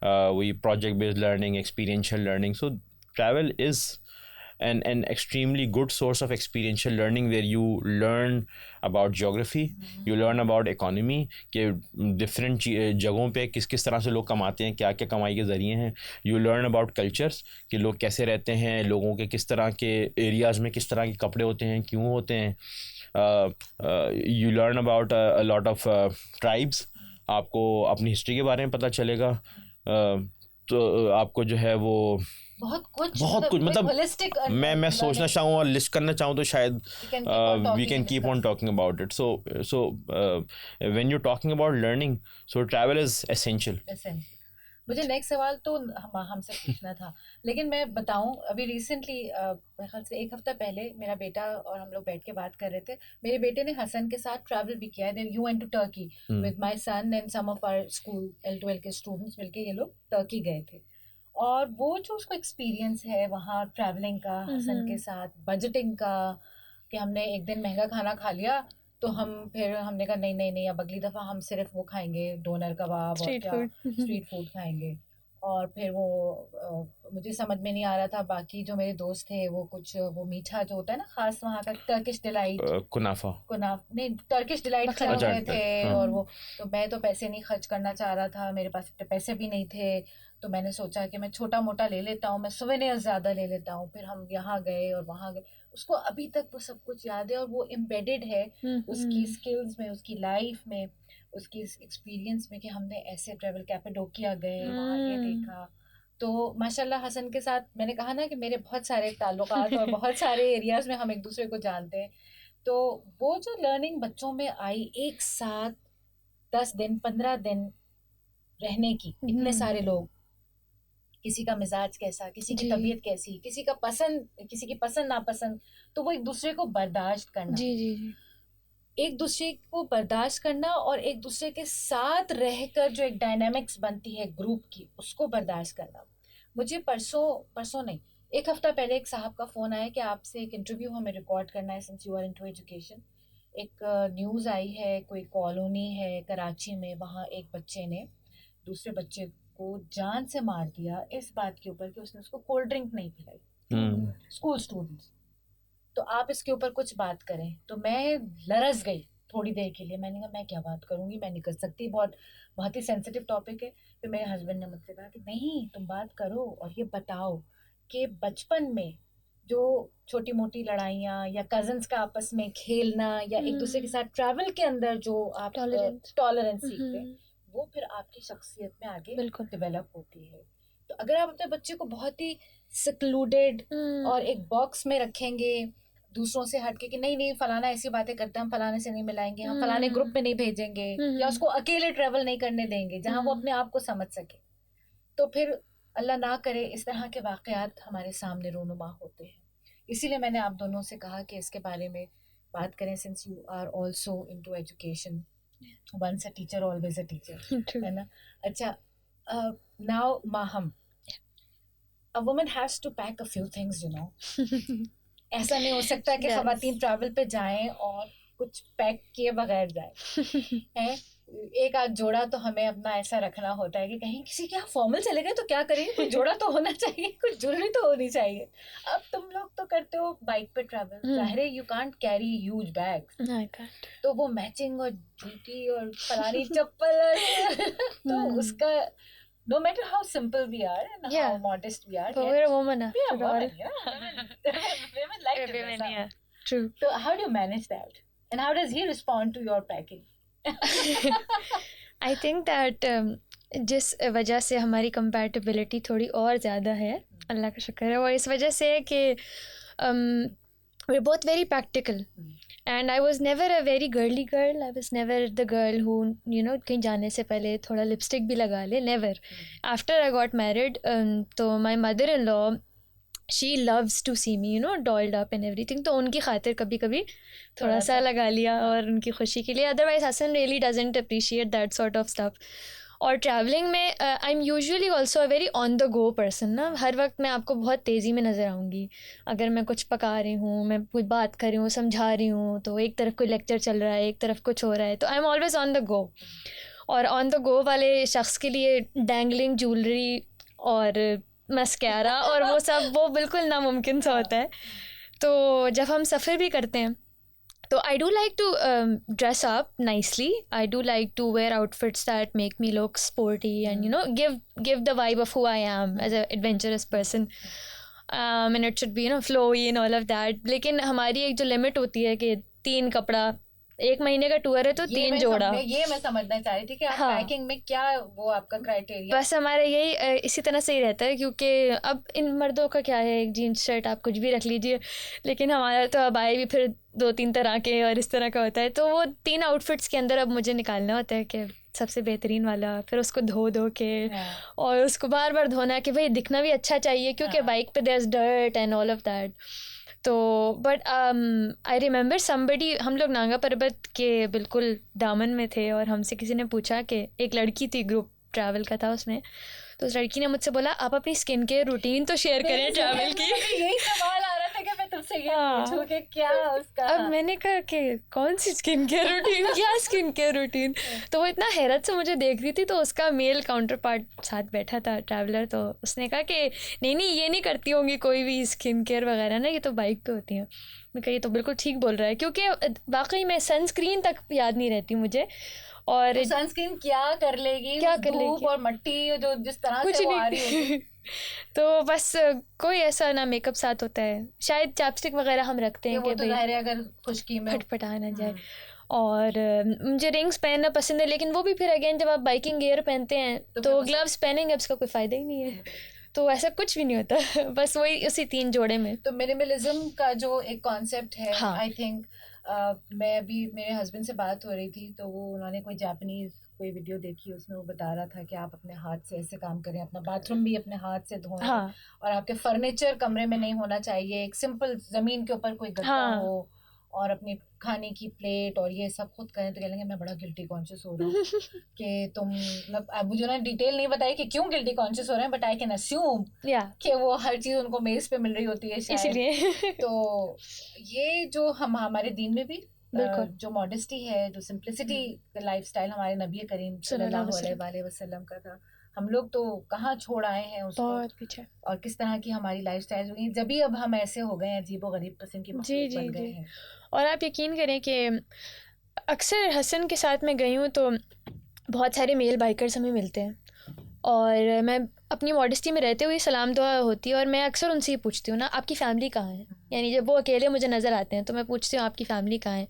वही project based learning, experiential learning. So travel is an extremely good source of experiential learning where you learn about geography, you learn about economy के different जगहों पे किस तरह से लोग कमाते हैं, क्या क्या कमाई के ज़रिए हैं, you learn about cultures कि लोग कैसे रहते हैं, लोगों के किस तरह के एरियाज़ में किस तरह के कपड़े होते हैं, क्यों होते हैं, you learn about a lot of tribes, आपको अपनी हिस्ट्री के बारे में पता चलेगा, तो आपको जो है वो बहुत कुछ मतलब मैं सोचना चाहूँ और लिस्ट करना चाहूँ तो शायद we can keep on talking about it. So when you're talking about learning, so travel is essential. मुझे नेक्स्ट सवाल तो हमसे पूछना था, लेकिन मैं बताऊं अभी रिसेंटली मेरे ख्याल से 1 हफ्ता पहले मेरा बेटा और हम लोग बैठ के बात कर रहे थे, मेरे बेटे ने हसन के साथ ट्रैवल भी किया है, then you went to Turkey with my son and some of our school L2L के स्टूडेंट्स मिलके ये लोग टर्की गए थे, और वो जो उसको एक्सपीरियंस है वहाँ ट्रैवलिंग का हसन के साथ, बजटिंग का, कि हमने एक दिन महंगा खाना खा लिया तो हमने कहा नहीं अब अगली दफ़ा हम सिर्फ वो खाएंगे डोनर कबाब और क्या स्ट्रीट फूड खाएंगे, और फिर वो मुझे समझ में नहीं आ रहा था, बाकी जो मेरे दोस्त थे वो कुछ वो मीठा जो होता है ना खास वहाँ का टर्किश डिलाइट, कुनाफा नहीं टर्किश डिलाइट खा रहे थे, और वो तो मैं तो पैसे नहीं खर्च करना चाह रहा था, मेरे पास इतने पैसे भी नहीं थे, तो मैंने सोचा कि मैं छोटा मोटा ले लेता हूँ, मैं सुवेनियर ज़्यादा ले लेता हूँ, फिर हम यहाँ गए और वहाँ गए, उसको अभी तक वो सब कुछ याद है और वो एम्बेडेड है उसकी स्किल्स में, उसकी लाइफ में, उसकी एक्सपीरियंस में कि हमने ऐसे ट्रैवल कैपेडोकिया गए, वहाँ ये देखा। तो माशाल्लाह हसन के साथ मैंने कहा ना कि मेरे बहुत सारे ताल्लुकात और बहुत सारे एरियाज़ में हम एक दूसरे को जानते हैं, तो वो जो लर्निंग बच्चों में आई एक साथ 10 दिन 15 दिन रहने की, इतने सारे लोग, किसी का मिजाज कैसा, किसी की जी। तबीयत कैसी, किसी की पसंद नापसंद, तो वो एक दूसरे को बर्दाश्त करना, जी जी जी एक दूसरे को बर्दाश्त करना और एक दूसरे के साथ रहकर जो एक डायनामिक्स बनती है ग्रुप की, उसको बर्दाश्त करना। मुझे परसों नहीं, एक हफ्ता पहले एक साहब का फ़ोन आया कि आपसे एक इंटरव्यू हमें रिकॉर्ड करना है, since you are into education. एक न्यूज़ आई है, कोई कॉलोनी है कराची में, वहाँ एक बच्चे ने दूसरे बच्चे को जान से मार दिया इस बात के ऊपर कि उसने उसको कोल्ड ड्रिंक नहीं पिलाई, स्कूल स्टूडेंट्स। तो आप इसके ऊपर कुछ बात करें। तो मैं लरस गई थोड़ी देर के लिए, मैंने कहा मैं क्या बात करूंगी, मैं नहीं कर सकती, बहुत बहुत ही सेंसिटिव टॉपिक है। फिर मेरे हस्बैंड ने मुझसे कहा कि नहीं तुम बात करो और ये बताओ कि बचपन में जो छोटी मोटी लड़ाइयाँ या कजन्स का आपस में खेलना या एक दूसरे के साथ ट्रैवल के अंदर जो आप टॉलरेंस सीखते हैं, वो फिर आपकी शख्सियत में आगे डेवलप होती है। तो अगर आप अपने बच्चे को बहुत ही सिक्लूडेड और एक बॉक्स में रखेंगे, दूसरों से हटके कि नहीं नहीं फलाना ऐसी बातें करते हैं, हम फलाने से नहीं मिलाएंगे, हम फलाने ग्रुप में नहीं भेजेंगे, या उसको अकेले ट्रेवल नहीं करने देंगे जहां वो अपने आप को समझ सके, तो फिर अल्लाह ना करे इस तरह के वाकयात हमारे सामने रोनुमा होते हैं। इसीलिए मैंने आप दोनों से कहा कि इसके बारे में बात करें, since you are also into education, once a teacher always a teacher, है ना। अच्छा, now Maham, a woman has to pack a few things, you know. ऐसा नहीं हो सकता कि ख़वातीन ट्रैवल पे जाएं और कुछ पैक किए बगैर जाएं, हैं। एक आध जोड़ा तो हमें अपना ऐसा रखना होता है कि कहीं किसी के यहाँ फॉर्मल चले गए तो क्या करेंगे, कुछ जोड़ा तो होना चाहिए, कुछ ज्वेलरी तो होनी चाहिए। अब तुम लोग तो करते हो बाइक पे ट्रैवल, जाहिर है you can't carry huge bags, तो वो मैचिंग और जूती और फलानी चप्पल तो उसका, no matter how simple we are and how modest we are, but we're a woman after all. Women like to dress up. True. So how do you manage that? And how does he respond to your packing? I think that जिस वजह से हमारी compatibility थोड़ी और ज़्यादा है, अल्लाह का शुक्र है, और इस वजह से कि we're both very practical. And I was never a very girly girl. I was never the girl who, you know, कहीं जाने से पहले थोड़ा लिपस्टिक भी लगा ले, never. After I got married, तो my mother-in-law, she loves to see me, you know, dolled up and everything. तो उनकी खातिर कभी कभी थोड़ा सा लगा लिया और उनकी खुशी के लिए. Otherwise, Hassan really doesn't appreciate that sort of stuff. और ट्रैवलिंग में I am usually also a very on the go person ना. हर वक्त मैं आपको बहुत तेज़ी में नज़र आऊँगी. अगर मैं कुछ पका रही हूँ, मैं कोई बात कर रही हूँ, समझा रही हूँ, तो एक तरफ कोई लेक्चर चल रहा है, एक तरफ कुछ हो रहा है, तो I am always on the go. और ऑन द गो वाले शख्स के लिए डैंगलिंग ज्वेलरी और मस्कारा और वो सब वो बिल्कुल नामुमकिन सा होता है. तो जब हम सफ़र भी करते हैं तो I do like to dress up nicely. I do like to wear outfits that make me look sporty and, you know, give the vibe of who I am as an adventurous person. And it should be, you know, flowy and all of that. लेकिन हमारी एक जो limit होती है कि 3 कपड़ा, 1 महीने का टूर है तो 3 जोड़ा. ये मैं समझना चाह रही थी कि आप पैकिंग में क्या वो आपका क्राइटेरिया. बस हमारा यही इसी तरह से ही रहता है, क्योंकि अब इन मर्दों का क्या है, एक जीन्स शर्ट आप कुछ भी रख लीजिए, लेकिन हमारा तो अब आए भी फिर 2-3 तरह के और इस तरह का होता है. तो वो 3 आउटफिट्स के अंदर अब मुझे निकालना होता है कि सबसे बेहतरीन वाला, फिर उसको धो के और उसको बार बार धोना कि भाई दिखना भी अच्छा चाहिए, क्योंकि बाइक पे there is dirt and all of that. तो बट आई रिमेंबर समबडी, हम लोग नांगा पर्वत के बिल्कुल दामन में थे और हमसे किसी ने पूछा कि एक लड़की थी, ग्रुप ट्रैवल का था उसमें, तो उस लड़की ने मुझसे बोला आप अपनी स्किन केयर रूटीन तो शेयर करें ट्रैवल की. यही सवाल आ रहा था कि मैं तुमसे ये पूछूं कि क्या उसका. अब मैंने कहा कि कौन सी स्किन केयर रूटीन, क्या स्किन केयर रूटीन. तो वो इतना हैरत से मुझे देख रही थी. तो उसका मेल काउंटर पार्ट साथ बैठा था ट्रैवलर, तो उसने कहा कि नहीं ये नहीं करती होंगी कोई भी स्किन केयर वगैरह ना, ये तो बाइक पे होती है. मैं कहा ये तो बिल्कुल ठीक बोल रहा है, क्योंकि वाकई में सनस्क्रीन तक याद नहीं रहती मुझे. और तो सनस्क्रीन क्या कर लेगी, धूप और मिट्टी जो जिस तरह से वो आ रही है. तो बस कोई ऐसा ना मेकअप साथ होता है, शायद चैपस्टिक वगैरह हम रखते हैं कि भाई अगर खुशकी में फटफटा ना जाए. और मुझे रिंग्स पहनना पसंद है, लेकिन वो भी फिर अगेन जब आप बाइकिंग गियर पहनते हैं तो ग्लव्स पहनेंगे, उसका कोई फ़ायदा ही नहीं है. तो ऐसा कुछ भी नहीं होता, बस वही उसी 3 जोड़े में. तो मिनिमलिज्म का जो एक कॉन्सेप्ट है, आई थिंक मैं अभी मेरे हस्बैंड से बात हो रही थी तो वो उन्होंने कोई वीडियो देखी, उसमें वो बता रहा था कि आप अपने हाथ से ऐसे काम करें, अपना बाथरूम भी अपने हाथ से धोएं, हाँ और आपके फर्नीचर कमरे में नहीं होना चाहिए, एक सिंपल जमीन के ऊपर कोई गद्दा हाँ हो, और अपनी खाने की प्लेट और ये सब खुद करें। तो कह लेंगे मैं बड़ा गिल्टी कॉन्शियस हो रहा हूँ कि तुम, मतलब अब मुझे उन्होंने डिटेल नहीं बताई कि क्यों गिल्टी कॉन्शियस हो रहे हैं, बट आई कैन अस्यूम या कि वो हर चीज़ उनको मेज पे मिल रही होती है शायद। इसीलिए तो ये जो हम हमारे दीन में भी बिल्कुल जो मॉडेस्टी है, जो सिंप्लिसिटी का लाइफस्टाइल हमारे नबी करीम सल्लल्लाहु सल्लल्लाहु अलैहि वसल्लम का था, हम लोग तो कहाँ छोड़ आए हैं उसको, बहुत पीछे। और किस तरह की हमारी लाइफस्टाइल हो गई, जब भी अब हम ऐसे हो गए हैं, अजीब और गरीब किस्म की जी मखलूक जी बन गए जी। हैं। और आप यकीन करें कि अक्सर हसन के साथ मैं गई हूँ तो बहुत सारे मेल बाइकर्स हमें मिलते हैं, और मैं अपनी मॉडेस्टी में रहते हुए सलाम दुआ होती है, और मैं अक्सर उनसे ही पूछती हूँ ना आपकी फ़ैमिली कहाँ है, यानी जब वो अकेले मुझे नज़र आते हैं तो मैं पूछती हूँ आपकी फ़ैमिली कहाँ है,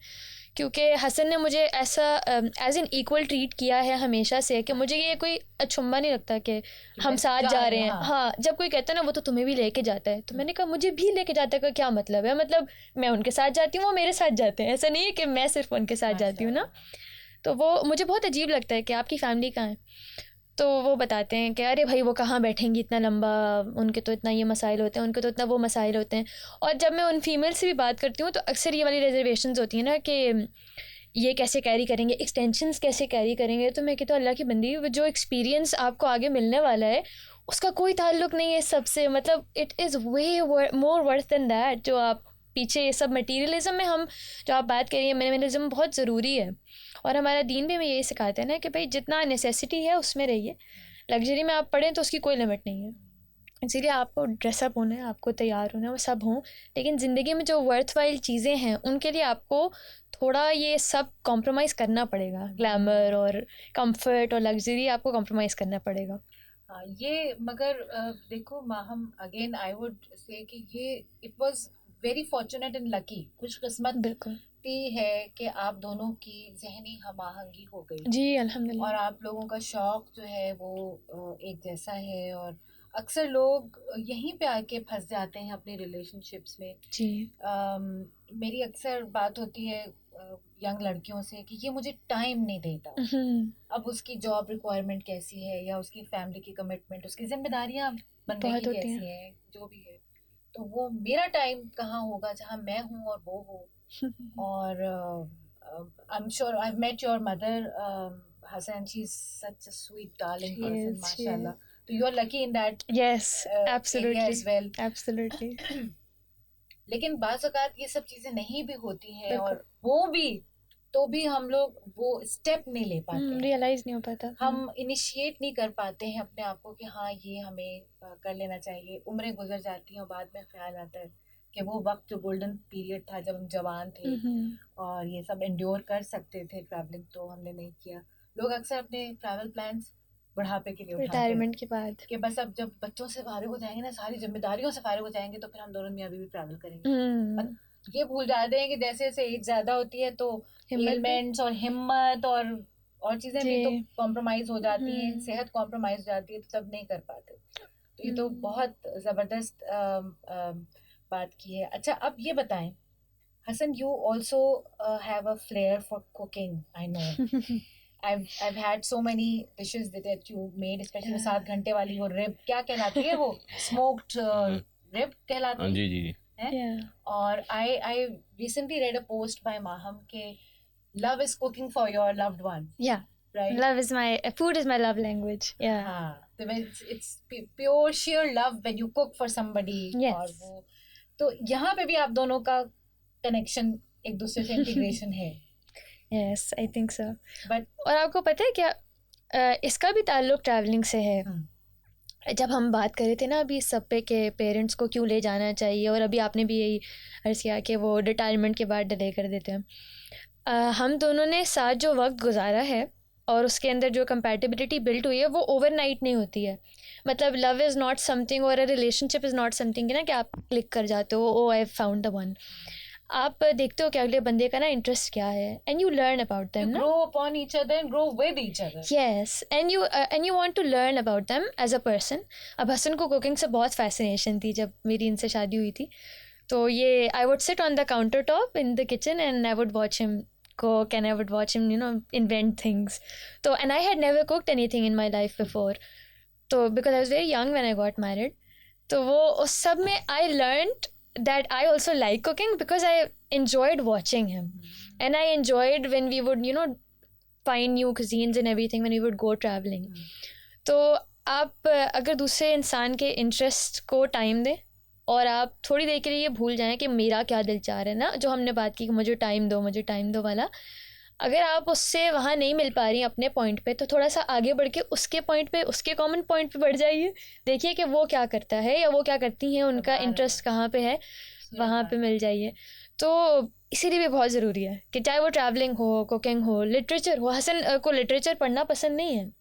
क्योंकि हसन ने मुझे ऐसा एज एन इक्वल ट्रीट किया है हमेशा से कि मुझे ये कोई अचंभा नहीं लगता कि हम मैं साथ जा जा रही रहे हूँ, हैं। हाँ। हाँ, जब कोई कहता है ना वो तो तुम्हें भी लेके जाता है, तो मैंने कहा मुझे भी लेके जाता है का क्या मतलब है, मतलब मैं उनके साथ जाती हूँ वो मेरे साथ जाते हैं, ऐसा नहीं है कि मैं सिर्फ उनके साथ जाती हूँ ना। तो वो मुझे बहुत अजीब लगता है कि आपकी फ़ैमिली कहाँ है, तो वो बताते हैं कि अरे भाई वो कहाँ बैठेंगी इतना लंबा, उनके तो इतना ये मसाइल होते हैं, उनके तो इतना वो मसाइल होते हैं। और जब मैं उन फीमेल से भी बात करती हूँ तो अक्सर ये वाली रिजर्वेशंस होती हैं ना कि ये कैसे कैरी करेंगे, एक्सटेंशंस कैसे कैरी करेंगे, तो मैं कहता हूँ अल्लाह की बंदी, जो एक्सपीरियंस आपको आगे मिलने वाला है उसका कोई ताल्लुक नहीं है सबसे, मतलब it is way more worth than that. जो आप पीछे ये सब मटीरियलिज्म में हम जो आप बात करिए, मिनिमलिज्म बहुत ज़रूरी है, और हमारा दीन भी हमें यही सिखाते हैं ना कि भाई जितना नेसेसिटी है उसमें रहिए, लग्जरी में आप पढ़ें तो उसकी कोई लिमिट नहीं है। इसीलिए आपको ड्रेसअप होना है, आपको तैयार होना है, वो सब हों, लेकिन ज़िंदगी में जो वर्थ वाइल चीज़ें हैं उनके लिए आपको थोड़ा ये सब कॉम्प्रोमाइज़ करना पड़ेगा, ग्लैमर और कंफर्ट और लग्जरी आपको कॉम्प्रोमाइज़ करना पड़ेगा। ये मगर देखो Maham, again I would say कि ये it was very fortunate and lucky, खुशकिस्मत बिल्कुल है कि आप दोनों की जहनी हमाहंगी हो गई, जी, और अल्हम्दुलिल्लाह। आप लोगों का शौक जो है वो एक जैसा है। और अक्सर लोग यहीं पे आके फंस जाते हैं अपनी रिलेशनशिप्स में। जी मेरी अक्सर बात होती है यंग लड़कियों से कि ये मुझे टाइम नहीं देता, अब उसकी जॉब रिक्वायरमेंट कैसी है, या उसकी फैमिली की कमिटमेंट, उसकी जिम्मेदारियां बनने बहुत की होती कैसी हैं। हैं, जो भी है, तो वो मेरा टाइम कहाँ होगा जहाँ मैं हूँ और वो हो। और I am sure I have met your mother Hassan, she's such a sweet darling She person, is, she mashallah. is. So you are lucky in that Yes, area absolutely, as well. absolutely. लेकिन बाज़ औक़ात ये सब चीज़ें नहीं भी होती हैं, बिल्कुल। और वो भी तो भी हम लोग वो स्टेप नहीं ले पाते हैं, रियलाइज़ नहीं हो पाता। हम इनिशिएट नहीं कर पाते हैं अपने आप को कि हाँ ये हमें कर लेना चाहिए। उम्रें गुजर जाती हैं और बाद में ख्याल आता है कि वो वक्त जो गोल्डन पीरियड था जब हम जवान थे और ये सब एंड्योर कर सकते थे ट्रैवलिंग, तो हमने नहीं किया। लोग अक्सर अपने ट्रैवल प्लान्स बुढ़ापे के लिए उठाते हैं रिटायरमेंट के बाद। कि बस अब जब बच्चों से फारिग हो जाएंगे ना, सारी जिम्मेदारियों से फारिग हो जाएंगे, तो फिर हम दोनों मियाँ बीवी ट्रैवल करेंगे। ये भूल जाते हैं कि जैसे जैसे एज ज़्यादा होती है तो एलिमेंट्स और हिम्मत और चीज़ें भी तो कॉम्प्रोमाइज़ हो जाती हैं, सेहत कॉम्प्रोमाइज़ हो जाती है, तो तब नहीं कर पाते। तो ये तो बहुत ज़बरदस्त बात की है। अच्छा, अब ये बताएं Hasan, you also have a flair for cooking, I know. I've had so many dishes that you made, especially 7 घंटे वाली वो रिब, क्या कहलाती है वो, smoked rib कहलाती है। जी जी है। और I recently read a post by Maham के love is cooking for your loved one. Yeah. Right. Love is my food is my love language. Yeah. हाँ, तो it's pure sheer love when you cook for somebody. Yes. और वो तो यहाँ पे भी आप दोनों का कनेक्शन, एक दूसरे से इंटीग्रेशन है। Yes, I think so. But और आपको पता है क्या, इसका भी ताल्लुक ट्रैवलिंग से है। जब हम बात कर रहे थे ना अभी इस सब पे के पेरेंट्स को क्यों ले जाना चाहिए, और अभी आपने भी यही अर्ज़ किया कि वो रिटायरमेंट के बाद डिले कर देते हैं। हम दोनों ने साथ जो वक्त गुजारा है और उसके अंदर जो कंपैटिबिलिटी बिल्ट हुई है वो ओवरनाइट नहीं होती है। मतलब लव इज़ नॉट समथिंग और a relationship is not something ना कि आप क्लिक कर जाते हो, oh I have found the one. आप देखते हो कि अगले बंदे का ना इंटरेस्ट क्या है, and you learn about them, you grow upon each other and grow with each other. Yes, and you want to learn about them as a person. अब हसन को कुकिंग से बहुत फैसिनेशन थी जब मेरी इनसे शादी हुई थी, तो ये I would sit on the countertop in the kitchen and I would watch him cook and I would watch him, invent things. So, and I had never cooked anything in my life before. So, because I was very young when I got married. तो वो उस सब में I learned that I also like cooking because I enjoyed watching him. And I enjoyed when we would, find new cuisines and everything when we would go traveling. तो आप अगर दूसरे इंसान के इंटरेस्ट को टाइम दें और आप थोड़ी देर के लिए भूल जाएं कि मेरा क्या दिल चाह रहा है ना, जो हमने बात की कि मुझे टाइम दो वाला, अगर आप उससे वहाँ नहीं मिल पा रही अपने पॉइंट पे, तो थोड़ा सा आगे बढ़ के उसके पॉइंट पे, उसके कॉमन पॉइंट पे बढ़ जाइए, देखिए कि वो क्या करता है या वो क्या करती हैं, उनका इंटरेस्ट कहाँ पे है, वहाँ पे मिल जाइए. तो इसीलिए भी बहुत ज़रूरी है कि चाहे वो ट्रैवलिंग हो, कुकिंग हो, लिटरेचर हो. हसन को लिटरेचर पढ़ना पसंद नहीं है,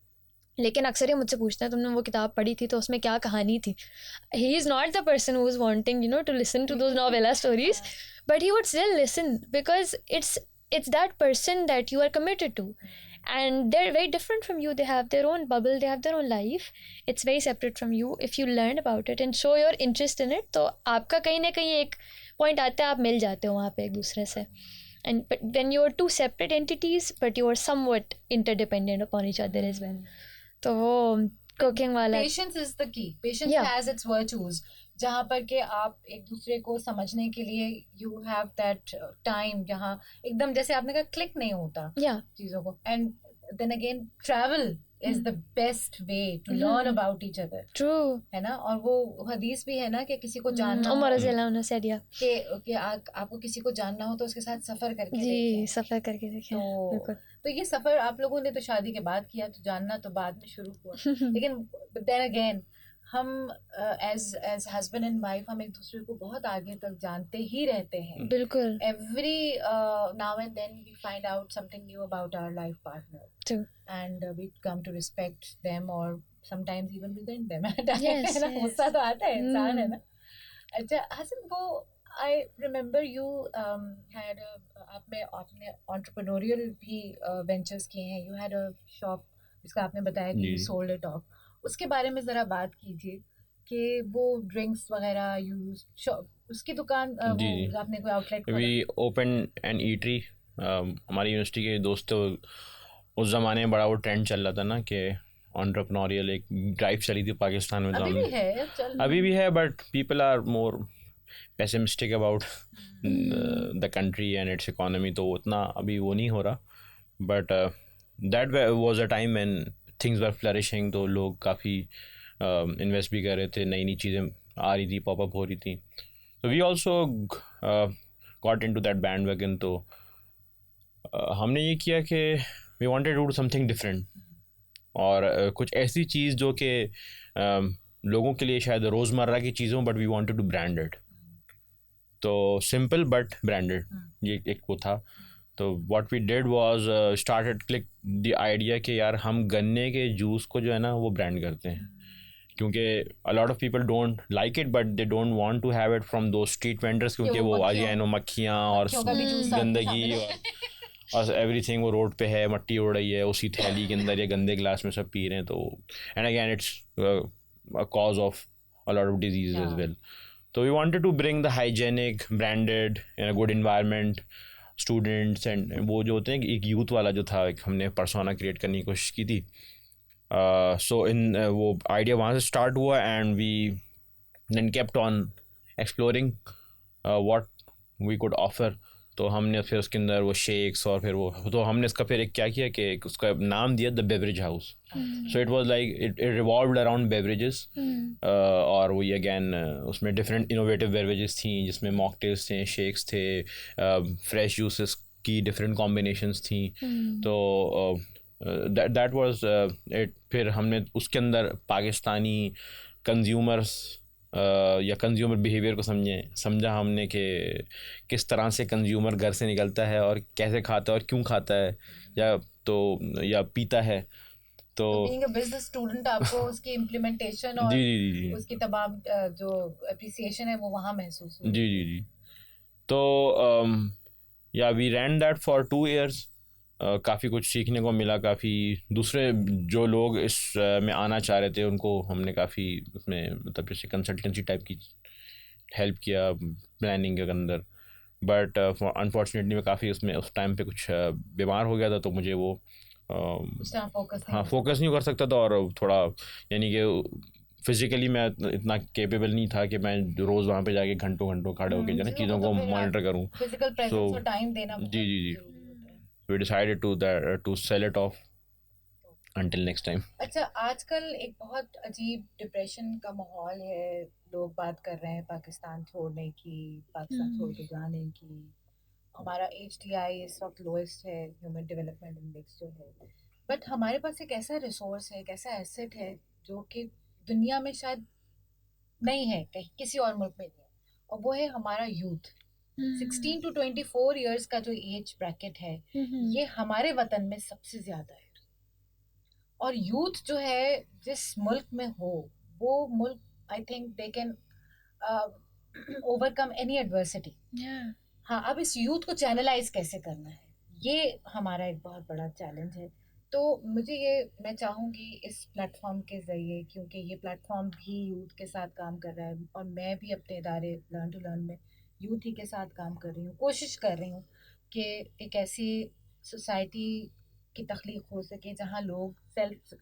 लेकिन अक्सर ही मुझसे पूछता है तुमने वो किताब पढ़ी थी तो उसमें क्या कहानी थी. He is not the person who is wanting to listen to those novella stories, but he would still listen because it's that person that you are committed to, and they're very different from you. They have their own bubble, they have their own life. It's very separate from you. If you learn about it and show your interest in it, तो आपका कहीं ना कहीं एक point आता है, आप मिल जाते हो वहाँ पे एक दूसरे से. And but when you are two separate entities, but you are somewhat interdependent upon each other as well. तो वो cooking वाला. Patience is the key. Patience has its virtues. जहाँ पर के आप एक दूसरे को समझने के लिए you have that time, जहाँ एकदम जैसे आपने कहा क्लिक नहीं होता चीज़ों को. And then again travel is the best way to learn about each other. True. है ना. और वो हदीस भी है ना कि किसी को जानना हो, उमर रज़ियल्लाहु अन्हु said कि आपको किसी को जानना हो तो उसके साथ सफ़र करके देखें. सफ़र करके देखें. तो ये सफ़र आप लोगों ने तो शादी के बाद किया, तो जानना तो बाद में शुरू हुआ. लेकिन then again हम एज हस्बैंड एंड वाइफ हम एक दूसरे को बहुत आगे तक जानते ही रहते हैं. बिल्कुल. Every now and then we find out something new about our life partner and we come to respect them और समटाइम्स इवन रिजेंट देम. गुस्सा तो आता है, इंसान है ना. अच्छा हसन, वो I remember you had आपने entrepreneurial भी ventures किए हैं. You had a shop जिसका आपने बताया कि you sold it off. उसके बारे में ज़रा बात कीजिए कि वो ड्रिंक्स वगैरह उसकी दुकान वो आपने कोई आउटलेट खोला? We open an eatery. हमारी यूनिवर्सिटी के दोस्त, उस ज़माने में बड़ा वो ट्रेंड चल रहा था ना कि एंटरप्रेन्योरियल एक ड्राइव चली थी पाकिस्तान में. तो अभी भी है but people are more pessimistic about the country and its economy, तो उतना अभी वो नहीं हो रहा. But that was a time when things were flourishing. तो लोग काफ़ी इन्वेस्ट भी कर रहे थे, नई नई चीज़ें आ रही थी, पॉपअप हो रही थी. तो we also got into that bandwagon. तो हमने ये किया कि we wanted to do something different, और कुछ ऐसी चीज़ जो कि लोगों के लिए शायद रोज़मर्रा की चीज़ों, but we wanted to branded. तो सिंपल बट ब्रांडेड, ये एक वो था. तो what we did was started click the idea कि यार हम गन्ने के जूस को जो है ना वो ब्रांड करते हैं, क्योंकि a lot of people don't like it but they don't want to have it from those street vendors, क्योंकि वो अजैन मक्खियाँ और गंदगी और एवरीथिंग वो रोड पे है, मट्टी उड़ रही है उसी थैली के अंदर या गंदे गिलास में सब पी रहे हैं. तो and again it's a cause of a lot of disease as well. तो we wanted to bring the hygienic branded in a good environment students, and वो जो होते हैं एक यूथ वाला जो था, एक हमने पर्सोना क्रिएट करने की कोशिश की थी. सो इन वो आइडिया वहाँ से स्टार्ट हुआ and we then kept on exploring what we could offer. तो हमने फिर उसके अंदर वो शेक्स और फिर वो, तो हमने इसका फिर एक क्या किया कि उसका नाम दिया the beverage house. So it was like it revolved around beverages. और वही अगैन उसमें डिफरेंट इनोवेटिव बेवरेजेस थी, जिसमें मॉकटेल्स थे, शेक्स थे, फ्रेश जूसेस की डिफरेंट कॉम्बिनेशंस थी. तो दैट वाज इट. फिर हमने उसके अंदर पाकिस्तानी कंज्यूमर्स या कंज्यूमर बिहेवियर को समझा हमने कि किस तरह से कंज्यूमर घर से निकलता है और कैसे खाता है और क्यों खाता है या पीता है. तो बीइंग अ बिजनेस स्टूडेंट आपको उसकी इम्प्लीमेंटेशन और जी उसकी तमाम जो एप्रिसिएशन है वो वहाँ महसूस हुई. जी. तो या we ran that for 2 years. काफ़ी कुछ सीखने को मिला. काफ़ी दूसरे जो लोग इस में आना चाह रहे थे उनको हमने काफ़ी उसमें मतलब जैसे कंसल्टेंसी टाइप की हेल्प किया प्लानिंग के अंदर, बट अनफॉर्चुनेटली मैं काफ़ी उसमें उस टाइम पे कुछ बीमार हो गया था, तो मुझे वो फोकस हाँ फोकस नहीं कर सकता था, और थोड़ा यानी कि फिजिकली मैं इतना केपेबल नहीं था कि मैं रोज़ वहाँ पे जाके घंटों घंटों खड़े होकर जो है चीज़ों को मॉनिटर करूँ। फिजिकल प्रेजेंस और टाइम देना जी बहुत जी जी, जरूरी होता है। We decided to sell it off until next time. अच्छा, आजकल एक बहुत अजीब डिप्रेशन का माहौल है, लोग बात कर रहे हैं पाकिस्तान छोड़ने की, पाकिस्तान छोड़ के जाने की। हमारा HDI इस वक्त लोएस्ट है, ह्यूमन डेवलपमेंट इंडेक्स जो है, बट हमारे पास एक ऐसा रिसोर्स है, एक ऐसा एसेट है जो कि दुनिया में शायद नहीं है, कहीं किसी और मुल्क में नहीं है, और वो है हमारा यूथ। 16 to 24 ईयर्स का जो एज ब्रैकेट है, ये हमारे वतन में सबसे ज्यादा है। और यूथ जो है जिस मुल्क में हो, वो मुल्क I think they can overcome any adversity. हाँ, अब इस यूथ को चैनलाइज कैसे करना है, ये हमारा एक बहुत बड़ा चैलेंज है। तो मुझे ये, मैं चाहूँगी इस प्लेटफॉर्म के ज़रिए, क्योंकि ये प्लेटफॉर्म भी यूथ के साथ काम कर रहा है, और मैं भी अपने इदारे लर्न टू लर्न में यूथ ही के साथ काम कर रही हूँ, कोशिश कर रही हूँ कि एक ऐसी सोसाइटी की तख्लीक हो सके जहाँ लोग सेल्फ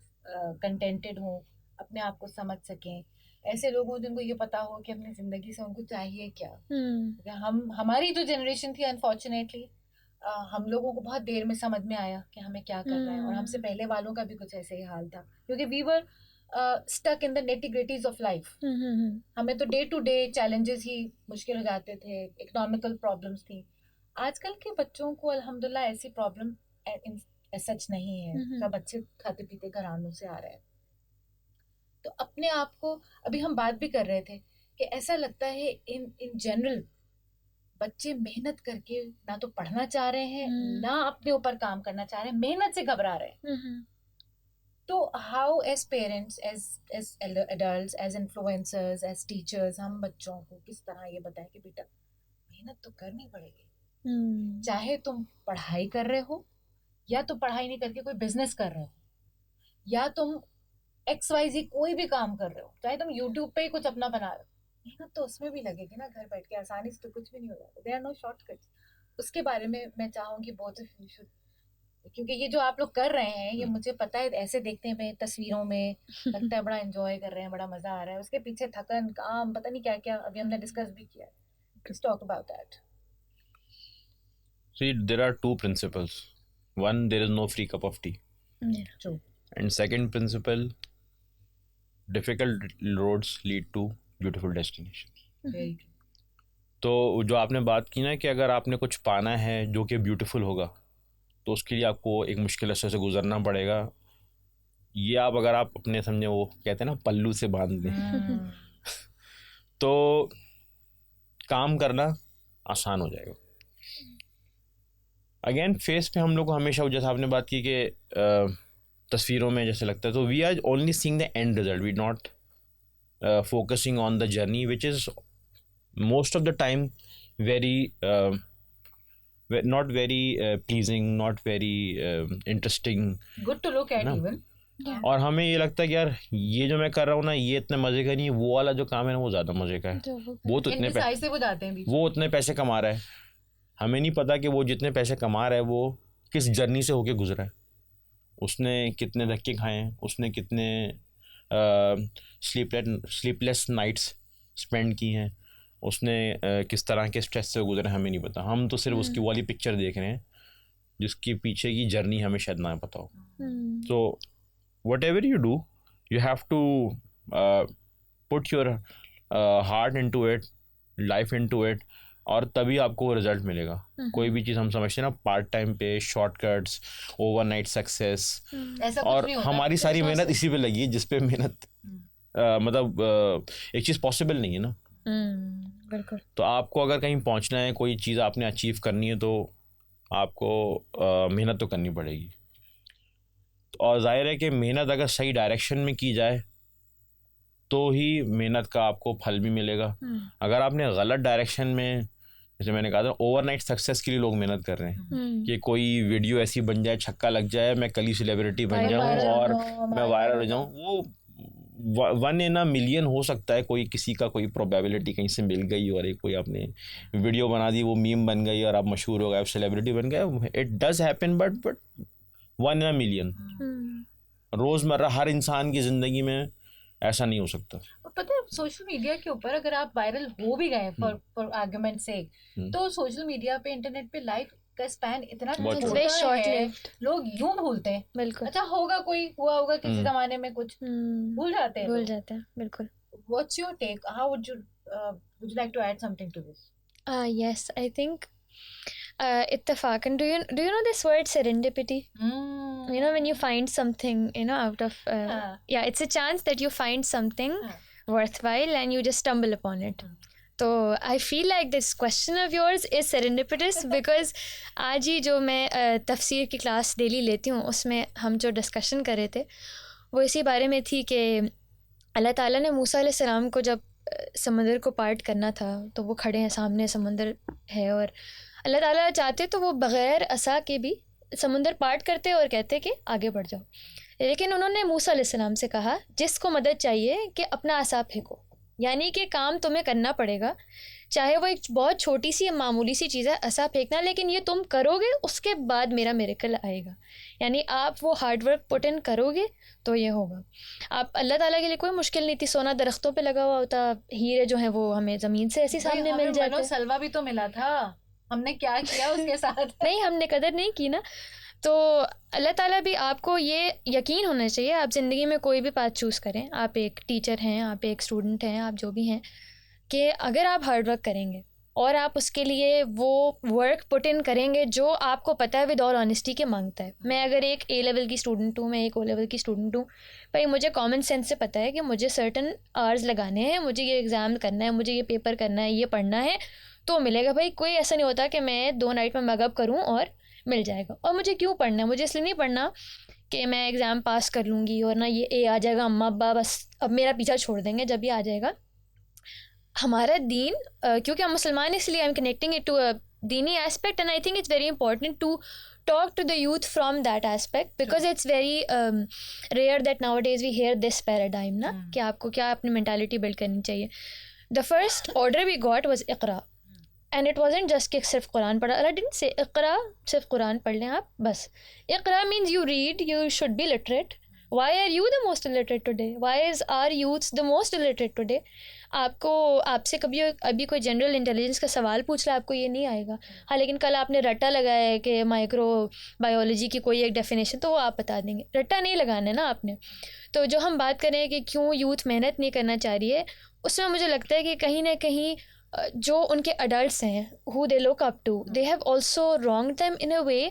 कंटेंटेड हों, अपने आप को समझ सकें, ऐसे लोग हों जिनको ये पता हो कि अपनी ज़िंदगी से उनको चाहिए क्या। हमारी जो जनरेशन थी, अनफॉर्चुनेटली हम लोगों को बहुत देर में समझ में आया कि हमें क्या करना है, और हमसे पहले वालों का भी कुछ ऐसे ही हाल था, क्योंकि we were stuck in the nitty gritties of life. हमें तो डे टू डे चैलेंजेस ही मुश्किल हो जाते थे, इकोनॉमिकल प्रॉब्लम्स थी। आजकल के बच्चों को अल्हम्दुलिल्लाह ऐसी प्रॉब्लम सच नहीं है, सब अच्छे खाते पीते घरानों से आ रहे हैं। तो अपने आप को, अभी हम बात भी कर रहे थे कि ऐसा लगता है इन जनरल बच्चे मेहनत करके ना तो पढ़ना चाह रहे हैं, ना अपने ऊपर काम करना चाह रहे हैं, मेहनत से घबरा रहे हैं। तो how as parents, as adults, as influencers, as teachers, हम बच्चों को किस तरह ये बताएं कि बेटा मेहनत तो करनी पड़ेगी, चाहे तुम पढ़ाई कर रहे हो, या तो पढ़ाई नहीं करके कोई बिजनेस कर रहे हो, या तुम XYZ कोई भी काम कर रहे हो, चाहे तुम YouTube पे ही कुछ अपना बना रहे हो, मेहनत तो उसमें भी लगेगी ना। घर बैठ के आसानी से तो कुछ भी नहीं हो जाता, देयर आर नो शॉर्टकट्स। उसके बारे में मैं चाहूंगी बोथ ऑफ यू शुड, क्योंकि ये जो आप लोग कर रहे हैं, ये मुझे पता है, ऐसे देखने में तस्वीरों में लगता है बड़ा एंजॉय कर रहे हैं, बड़ा मजा आ रहा है, उसके पीछे थकन, काम, पता नहीं क्या क्या अभी हमने डिस्कस भी किया है। Let's talk about that. See, there are two principles. One, there is no free cup of tea. True. And second principle, difficult roads lead to beautiful destinations. Very true. तो जो आपने बात की ना कि अगर आपने कुछ पाना है जो कि ब्यूटीफुल होगा, तो उसके लिए आपको एक मुश्किल रास्ते से गुजरना पड़ेगा। ये अगर आप अपने समझे, वो कहते हैं ना, पल्लू से बांध दें तो काम करना आसान हो जाएगा। अगेन फेस पे हम लोग को हमेशा, जैसे आपने बात की कि तस्वीरों में जैसे लगता है, तो we are only seeing the end result, we not focusing on the journey, which is most of the time very not very pleasing, not very interesting, Good to look at ना? even. और हमें ये लगता है कि यार ये जो मैं कर रहा हूँ ना, ये इतने मजे का नहीं है, वो वाला जो काम है ना वो ज़्यादा मजे का है, वो तो इनके साइज से वो जाते हैं बीच में। वो उतने पैसे कमा रहा है, हमें नहीं पता कि वो जितने पैसे कमा रहा है वो किस जर्नी से होके गुजरा है, उसने कितने धक्के खाए हैं, उसने कितने स्लीपलेस नाइट्स स्पेंड की हैं, उसने किस तरह के स्ट्रेस से गुजरे, हमें नहीं पता। हम तो सिर्फ उसकी वाली पिक्चर देख रहे हैं जिसकी पीछे की जर्नी हमें शायद ना पता हो। तो whatever you do, you have to put your heart into it, life into it, और तभी आपको रिजल्ट मिलेगा। कोई भी चीज़ हम समझते हैं ना पार्ट टाइम पे, शॉर्टकट्स, ओवरनाइट सक्सेस, और हमारी सारी मेहनत इसी पे लगी है, जिस पे मेहनत मतलब एक चीज़ पॉसिबल नहीं है ना। बिल्कुल। तो आपको अगर कहीं पहुंचना है, कोई चीज़ आपने अचीव करनी है, तो आपको मेहनत तो करनी पड़ेगी। और जाहिर है कि मेहनत अगर सही डायरेक्शन में की जाए तो ही मेहनत का आपको फल भी मिलेगा। अगर आपने गलत डायरेक्शन में, जैसे मैंने कहा था, ओवरनाइट सक्सेस के लिए लोग मेहनत कर रहे हैं कि कोई वीडियो ऐसी बन जाए, छक्का लग जाए, मैं कल ही सेलिब्रिटी बन जाऊं और मैं वायरल हो जाऊं, 1 in a million हो सकता है, कोई किसी का कोई प्रोबेबिलिटी कहीं से मिल गई और एक कोई आपने वीडियो बना दी, वो मीम बन गई और आप मशहूर हो गए, आप सेलिब्रिटी बन गए. It does happen, but 1 in a million. रोज़मर्रा हर इंसान की ज़िंदगी में ऐसा नहीं हो सकता. और पता है सोशल मीडिया के ऊपर अगर आप वायरल हो भी गए फॉर आर्गुमेंट से, तो सोशल मीडिया पे इंटरनेट पे लाइफ का स्पैन इतना बहुत छोटा short है, lived. लोग यूं भूलते हैं. बिल्कुल अच्छा होगा कोई हुआ होगा किसी जमाने में कुछ, भूल जाते हैं भूल लोग. जाते हैं बिल्कुल. What's your take? How would you like to add something to this? Yes, I think ittifaqan, do you know this word serendipity? You know, when you find something, you know, out of yeah, it's a chance that you find something worthwhile and you just stumble upon it. तो I feel like this question of yours is serendipitous because आज ही जो मैं तफसीर की class daily लेती हूँ उसमें हम जो डिस्कशन कर रहे थे वो इसी बारे में थी कि अल्लाह ताला ने मूसा अलैहिस्सलाम को जब समंदर को पार्ट करना था तो वो खड़े हैं सामने, समंदर है और अल्लाह ताला चाहते तो वो बग़ैर असा के भी समंदर पार्ट करते और कहते कि आगे बढ़ जाओ. लेकिन उन्होंने मूसा अलैहिस्सलाम से कहा जिसको मदद चाहिए कि अपना असा फेंको, यानी कि काम तुम्हें करना पड़ेगा, चाहे वो एक बहुत छोटी सी मामूली सी चीज़ है असा फेंकना, लेकिन ये तुम करोगे उसके बाद मेरा मिरेकल आएगा. यानी आप वो हार्ड वर्क पुट इन करोगे तो ये होगा. आप अल्लाह ताला के लिए कोई मुश्किल नहीं थी, सोना दरख्तों पे लगा हुआ होता, हीरे जो हैं वो हमें ज़मीन से ऐसी सामने मिल जाते. सलवा भी तो मिला था, हमने क्या किया उसके साथ? नहीं, हमने कदर नहीं की ना. तो अल्लाह ताला भी आपको ये यकीन होना चाहिए, आप ज़िंदगी में कोई भी पाथ चूज़ करें, आप एक टीचर हैं, आप एक स्टूडेंट हैं, आप जो भी हैं, कि अगर आप हार्ड वर्क करेंगे और आप उसके लिए वो वर्क पुट इन करेंगे जो आपको पता है विद ऑल ऑनेस्टी के मांगता है. मैं अगर एक A लेवल की स्टूडेंट हूँ, मैं एक O लेवल की स्टूडेंट हूँ, भाई मुझे कॉमन सेंस से पता है कि मुझे सर्टन आवर्स लगाने हैं, मुझे ये एग्ज़ाम करना है, मुझे ये पेपर करना है, ये पढ़ना है तो मिलेगा. भाई कोई ऐसा नहीं होता कि मैं 2 नाइट में मगअप करूँ और मिल जाएगा. और मुझे क्यों पढ़ना है? मुझे इसलिए नहीं पढ़ना कि मैं एग्ज़ाम पास कर लूँगी और ना ये A आ जाएगा, अम्मा अब्बा बस अब मेरा पीछा छोड़ देंगे जब ये आ जाएगा. हमारा दीन, क्योंकि हम मुसलमान, इसलिए I am connecting it to a दीनी aspect and I think it's very important to talk to the youth from that aspect because it's very rare that nowadays we hear this paradigm ना कि आपको क्या अपनी mentality build करनी चाहिए. The first order we got was Iqra, and it wasn't just कि सिर्फ कुरान पढ़ा. Allah didn't say इक़रा सिर्फ कुरान पढ़ लें आप बस. Iqra means you read, you should be literate. Why are you the most illiterate today? Why is our youth the most illiterate today? आपसे कभी अभी कोई जनरल इंटेलिजेंस का सवाल पूछ रहा है, आपको ये नहीं आएगा. हाँ, लेकिन कल आपने रट्टा लगाया है कि माइक्रो बायोलॉजी की कोई एक डेफिनेशन, तो वो आप बता देंगे. रट्टा नहीं लगाना है ना आपने. तो जो हम बात करें कि क्यों यूथ मेहनत नहीं करना चाह रही है, उसमें मुझे लगता है कि कहीं ना कहीं जो उनके अडल्ट्स हैं who they look up to, they have also wrong them in a way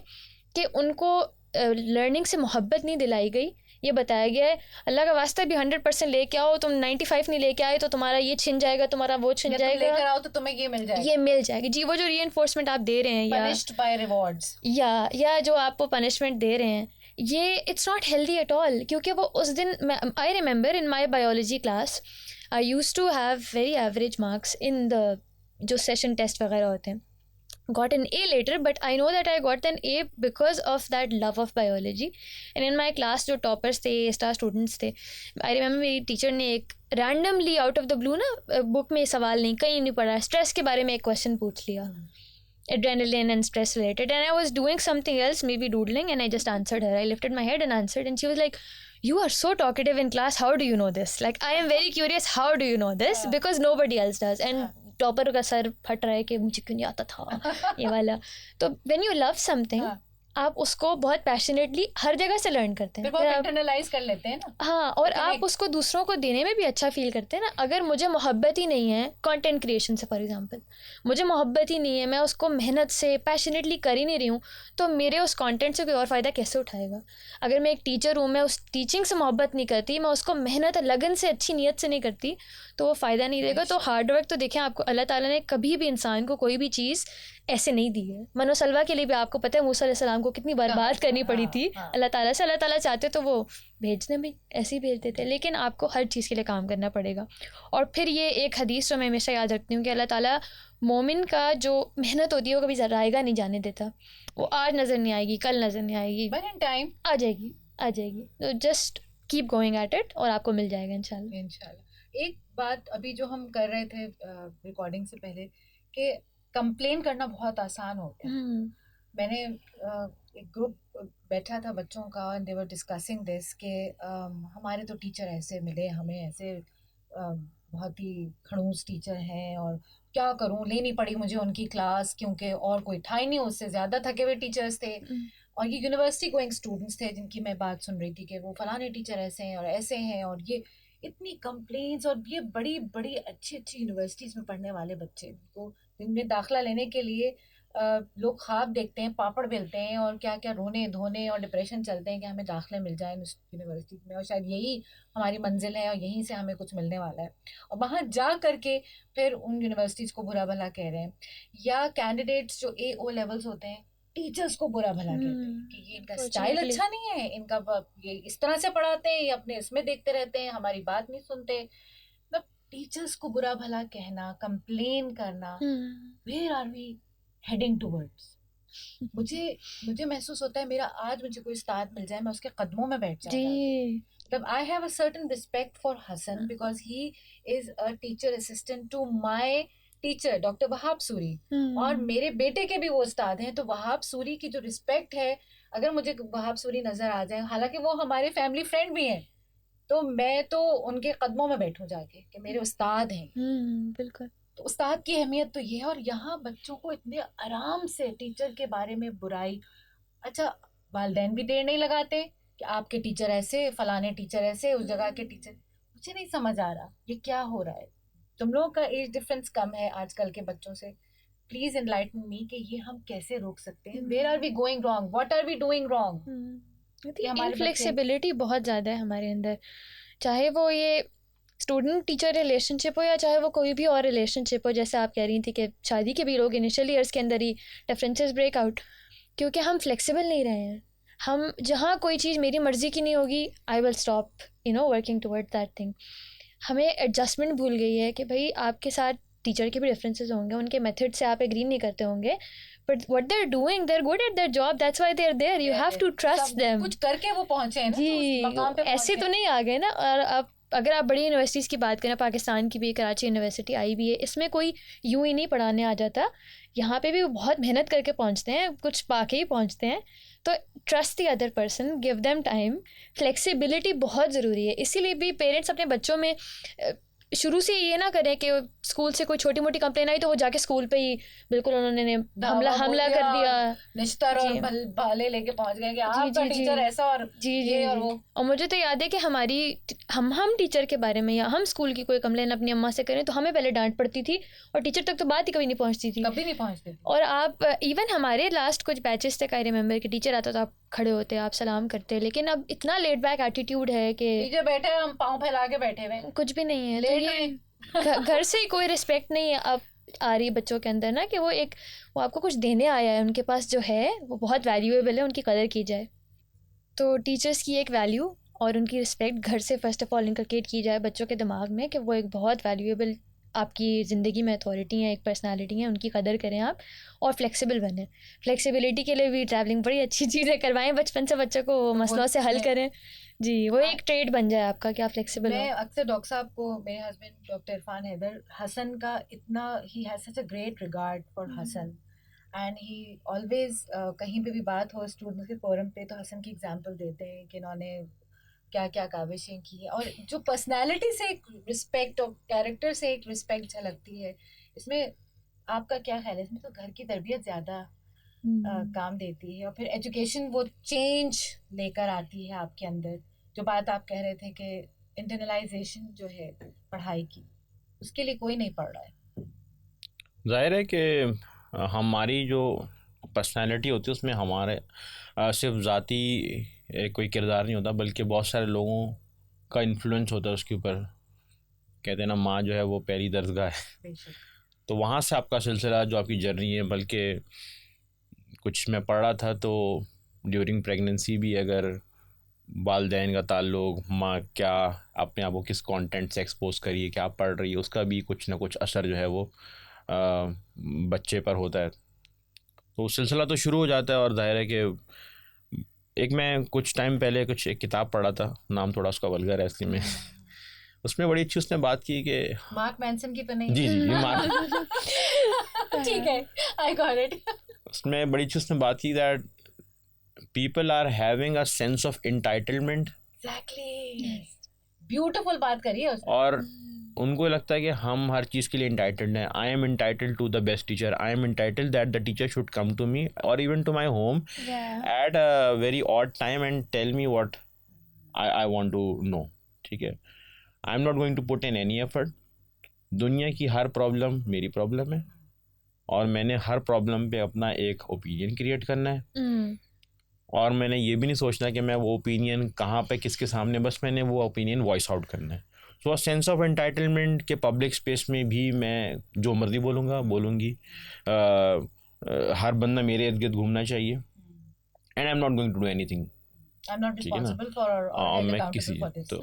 कि उनको लर्निंग से मोहब्बत नहीं दिलाई गई. ये बताया गया है अल्लाह का वास्ता भी 100% लेके आओ, तुम 95 नहीं लेके आए तो तुम्हारा ये छिन जाएगा, तुम्हारा वो छिन जाएगा, लेकर आओ तो तुम्हें ये मिल जाएगा, ये मिल जाएगी. जी, वो जो रीइंफोर्समेंट आप दे रहे हैं punished by rewards, या जो आपको पनिशमेंट दे रहे हैं, ये it's not healthy at all. क्योंकि वो उस दिन I remember in my biology class I used to have very average marks in the जो सेशन टेस्ट वगैरह होते हैं. Got an A later, but I know that I got an A because of that love of biology. And in my class जो toppers थे, star students थे, I remember मेरी teacher ने एक randomly out of the blue ना book में सवाल नहीं, कहीं नहीं पढ़ा, स्ट्रेस के बारे में एक क्वेश्चन पूछ लिया, adrenaline and stress related, and I was doing something else, maybe doodling, and I just answered her. I lifted my head and answered, and she was like, you are so talkative in class, how do you know this? Like, I am very curious, how do you know this? Because nobody else does. And topper का sir फट रहा है कि मुझे क्यों नहीं आता था ये वाला. तो व्हेन यू लव समथिंग आप उसको बहुत पैशनेटली हर जगह से लर्न करते हैं, इंटरनलाइज कर लेते हैं ना. हाँ, और आप उसको दूसरों को देने में भी अच्छा फील करते हैं ना. अगर मुझे मोहब्बत ही नहीं है कंटेंट क्रिएशन से, फॉर एग्जांपल मुझे मोहब्बत ही नहीं है, मैं उसको मेहनत से पैशनेटली कर ही नहीं रही हूँ, तो मेरे उस कंटेंट से कोई और फ़ायदा कैसे उठाएगा. अगर मैं एक टीचर हूँ, मैं उस टीचिंग से मोहब्बत नहीं करती, मैं उसको मेहनत लगन से अच्छी नीयत से नहीं करती, तो वो फ़ायदा नहीं देगा. तो हार्ड वर्क तो देखें, आपको अल्लाह ताला ने कभी भी इंसान को कोई भी चीज़ ऐसे नहीं दी है. मनो सलवा के लिए भी आपको पता है मूसा अलैहिस्सलाम को कितनी बर्बाद करनी पड़ी थी अल्लाह ताला से. अल्लाह ताला चाहते तो वो भेजने में ऐसे ही भेज देते, लेकिन आपको हर चीज़ के लिए काम करना पड़ेगा. और फिर ये एक हदीस जो मैं हमेशा याद रखती हूँ कि अल्लाह ताला मोमिन का जो मेहनत होती है वो कभी ज़राएगा नहीं जाने देता. वो आज नज़र नहीं आएगी, कल नज़र नहीं आएगी, बट इन टाइम आ जाएगी. तो just keep going at it और आपको मिल जाएगा इंशाल्लाह। इंशाल्लाह। एक बात अभी जो हम कर रहे थे रिकॉर्डिंग से पहले कि कंप्लेन करना बहुत आसान हो गया। मैंने एक ग्रुप बैठा था बच्चों का and they were discussing this कि हमारे तो टीचर ऐसे मिले हमें, ऐसे बहुत ही खड़ूस टीचर हैं और क्या करूं, लेनी पड़ी मुझे उनकी क्लास क्योंकि और कोई था ही नहीं, उससे ज़्यादा थके हुए टीचर्स थे। और ये यूनिवर्सिटी गोइंग स्टूडेंट्स थे जिनकी मैं बात सुन रही थी कि वो फलाने टीचर ऐसे हैं और ऐसे हैं, और ये इतनी कंप्लेंट्स। और ये बड़ी बड़ी अच्छी अच्छी यूनिवर्सिटीज़ में पढ़ने वाले बच्चे को जिनमें दाखिला लेने के लिए लोग ख्वाब देखते हैं, पापड़ बेलते हैं और क्या क्या रोने धोने और डिप्रेशन चलते हैं कि हमें दाखिले मिल जाए उस यूनिवर्सिटी में और शायद यही हमारी मंजिल है और यहीं से हमें कुछ मिलने वाला है। और वहाँ जा करके फिर उन यूनिवर्सिटीज़ को बुरा भला कह रहे हैं, या कैंडिडेट्स जो AO लेवल्स होते हैं टीचर्स को बुरा भला कहते हैं कि ये इनका स्टाइल अच्छा नहीं है, इनका ये इस तरह से पढ़ाते हैं, ये अपने इसमें देखते रहते हैं, हमारी बात नहीं सुनते। मतलब टीचर्स को बुरा भला कहना, कंप्लेन करना, where are we heading towards? मुझे महसूस होता है मेरा आज मुझे कोई उस्ताद मिल जाए मैं उसके कदमों में बैठ जाऊं। मतलब I have a certain respect for Hassan because he is a teacher assistant to my teacher doctor Wahab Suri, और मेरे बेटे के भी वो उस्ताद हैं। तो वहाब सूरी की जो रिस्पेक्ट है, अगर मुझे वहाब सूरी नजर आ जाए, हालांकि वो हमारे फैमिली फ्रेंड भी हैं, तो मैं तो उनके कदमों में बैठूं जाके कि मेरे उस्ताद हैं। बिल्कुल। तो उस्ताद की अहमियत तो ये है। और यहाँ बच्चों को इतने आराम से टीचर के बारे में बुराई, अच्छा वालिदैन भी देर नहीं लगाते कि आपके टीचर ऐसे, फलाने टीचर ऐसे, उस जगह के टीचर। मुझे नहीं समझ आ रहा ये क्या हो रहा है। तुम लोगों का एज डिफरेंस कम है आजकल के बच्चों से, प्लीज एनलाइटन मी कि ये हम कैसे रोक सकते हैं। Where are we going wrong, what are we doing wrong? Inflexibility बहुत ज़्यादा है हमारे अंदर, चाहे वो ये स्टूडेंट टीचर रिलेशनशिप हो या चाहे वो कोई भी और रिलेशनशिप हो। जैसे आप कह रही थी कि शादी के भी लोग इनिशियल ईयर्स के अंदर ही डिफरेंसेस ब्रेक आउट, क्योंकि हम फ्लेक्सिबल नहीं रहे हैं। हम जहाँ कोई चीज़ मेरी मर्ज़ी की नहीं होगी, I will stop working toward that thing. हमें एडजस्टमेंट भूल गई है कि भाई आपके साथ टीचर के भी डिफरेंसेस होंगे, उनके मेथड से आप एग्री नहीं करते होंगे, but what they are doing, they are good at their job, that's why they are there, you have to trust them. कुछ करके वो पहुंचे हैं ना, जी, उस मकाम पे ऐसे तो नहीं आ गए ना। और अब अगर आप बड़ी यूनिवर्सिटीज़ की बात करें, पाकिस्तान की भी कराची यूनिवर्सिटी IBA, इसमें कोई यूं ही नहीं पढ़ाने आ जाता, यहाँ पे भी वो बहुत मेहनत करके पहुँचते हैं, कुछ पाके ही पहुँचते हैं। तो trust the other person, give them time, flexibility बहुत ज़रूरी है। इसीलिए भी पेरेंट्स अपने बच्चों में शुरू से ये ना करें कि स्कूल से कोई छोटी मोटी कंप्लेन आई तो वो जाके स्कूल पे ही बिल्कुल उन्होंने हमला कर दिया, निश्तर और भाले लेके पहुंच गए कि आपका टीचर ऐसा और ये और वो। और मुझे तो याद है कि हमारी हम टीचर के बारे में या हम स्कूल की कोई कंप्लेन अपनी अम्मा से करें तो हमें पहले डांट पड़ती थी और टीचर तक तो बात ही कभी नहीं पहुंचती थी, कभी नहीं पहुंचती। और आप इवन हमारे लास्ट कुछ बैचेस तक आई रिमेंबर कि टीचर आता तो आप खड़े होते, आप सलाम करते, लेकिन अब इतना लेट बैक एटीट्यूड है कि टीचर बैठे हम पाँव फैला के बैठे हुए, कुछ भी नहीं है। तो ये घर से कोई रिस्पेक्ट नहीं है अब आ रही बच्चों के अंदर ना, कि वो आपको कुछ देने आया है, उनके पास जो है वो बहुत वैल्यूएबल है, उनकी कदर की जाए। तो टीचर्स की एक वैल्यू और उनकी रिस्पेक्ट घर से फर्स्ट ऑफ ऑल इनकलकेट की जाए बच्चों के दिमाग में कि वो एक बहुत वैल्यूएबल आपकी ज़िंदगी में अथॉरिटी है, एक पर्सनालिटी है, उनकी कदर करें आप और फ्लेक्सिबल बने। फ्लेक्सिबिलिटी के लिए भी ट्रैवलिंग बड़ी अच्छी चीज़ है, करवाएं बचपन से बच्चों को, मसलों से हल करें जी, वो एक ट्रेड बन जाए आपका कि आप फ्लेक्सिबल हो। मैं अक्सर डॉक्टर साहब को, मेरे हस्बैंड डॉक्टर इरफान हैदर, हसन का इतना, he has such a great regard for Hassan and he always कहीं पे भी बात हो स्टूडेंट्स के फोरम पे तो हसन की एग्जांपल देते हैं कि इन्होंने क्या क्या काविशें की हैं, और जो पर्सनालिटी से एक रिस्पेक्ट और कैरेक्टर से एक रिस्पेक्ट झलकती है। इसमें आपका क्या ख्याल है? इसमें तो घर की तरबियत ज़्यादा काम देती है और फिर एजुकेशन वो चेंज लेकर आती है आपके अंदर। जो बात आप कह रहे थे कि इंटरनलाइजेशन जो है पढ़ाई की, उसके लिए कोई नहीं पढ़ रहा है। जाहिर है कि हमारी जो पर्सनालिटी होती है उसमें हमारे सिर्फ ज़ाती कोई किरदार नहीं होता, बल्कि बहुत सारे लोगों का इन्फ्लुएंस होता है उसके ऊपर। कहते हैं ना, माँ जो है वो पहली दरगाह है, तो वहाँ से आपका सिलसिला जो आपकी जर्नी है। बल्कि कुछ मैं पढ़ रहा था तो ड्यूरिंग प्रेगनेंसी भी अगर वालिदैन का ताल्लुक, माँ क्या अपने आप को किस कंटेंट से एक्सपोज करिए, क्या पढ़ रही है, उसका भी कुछ ना कुछ असर जो है वो बच्चे पर होता है। तो सिलसिला तो शुरू हो जाता है और जाहिर है कि एक मैं कुछ टाइम पहले एक किताब पढ़ा था, नाम थोड़ा उसका वल्गर है इसलिए मैं उसमें बड़ी अच्छी उसने बात की कि मार्क मैनसन की तो नहीं? जी जी मार्क ठीक है, आई गॉट इट। उसमें बड़ी अच्छी उसने बात की that people are having a sense of entitlement, exactly, beautiful बात करी है उसने। और उनको लगता है कि हम हर चीज़ के लिए इंटाइटल्ड हैं. I am entitled to the best teacher, I am entitled that the teacher should come to me और even to my home at a very odd time and tell me what I want to know. ठीक है, I am not going to put in any effort. दुनिया की हर problem मेरी problem है और मैंने हर problem पे अपना एक ओपिनियन क्रिएट करना है, और मैंने ये भी नहीं सोचना कि मैं वो ओपिनियन कहाँ पे किसके सामने, बस मैंने वो ओपिनियन वॉइस आउट करना है. सो सेंस ऑफ एंटाइटलमेंट के पब्लिक स्पेस में भी मैं जो मर्जी बोलूँगी. हर बंदा मेरे इर्द गिर्द घूमना चाहिए and I am not going to do anything. I am not ठीक है ना? रिस्पांसिबल फॉर और मैं अकाउंटेबल किसी फॉर दिस। तो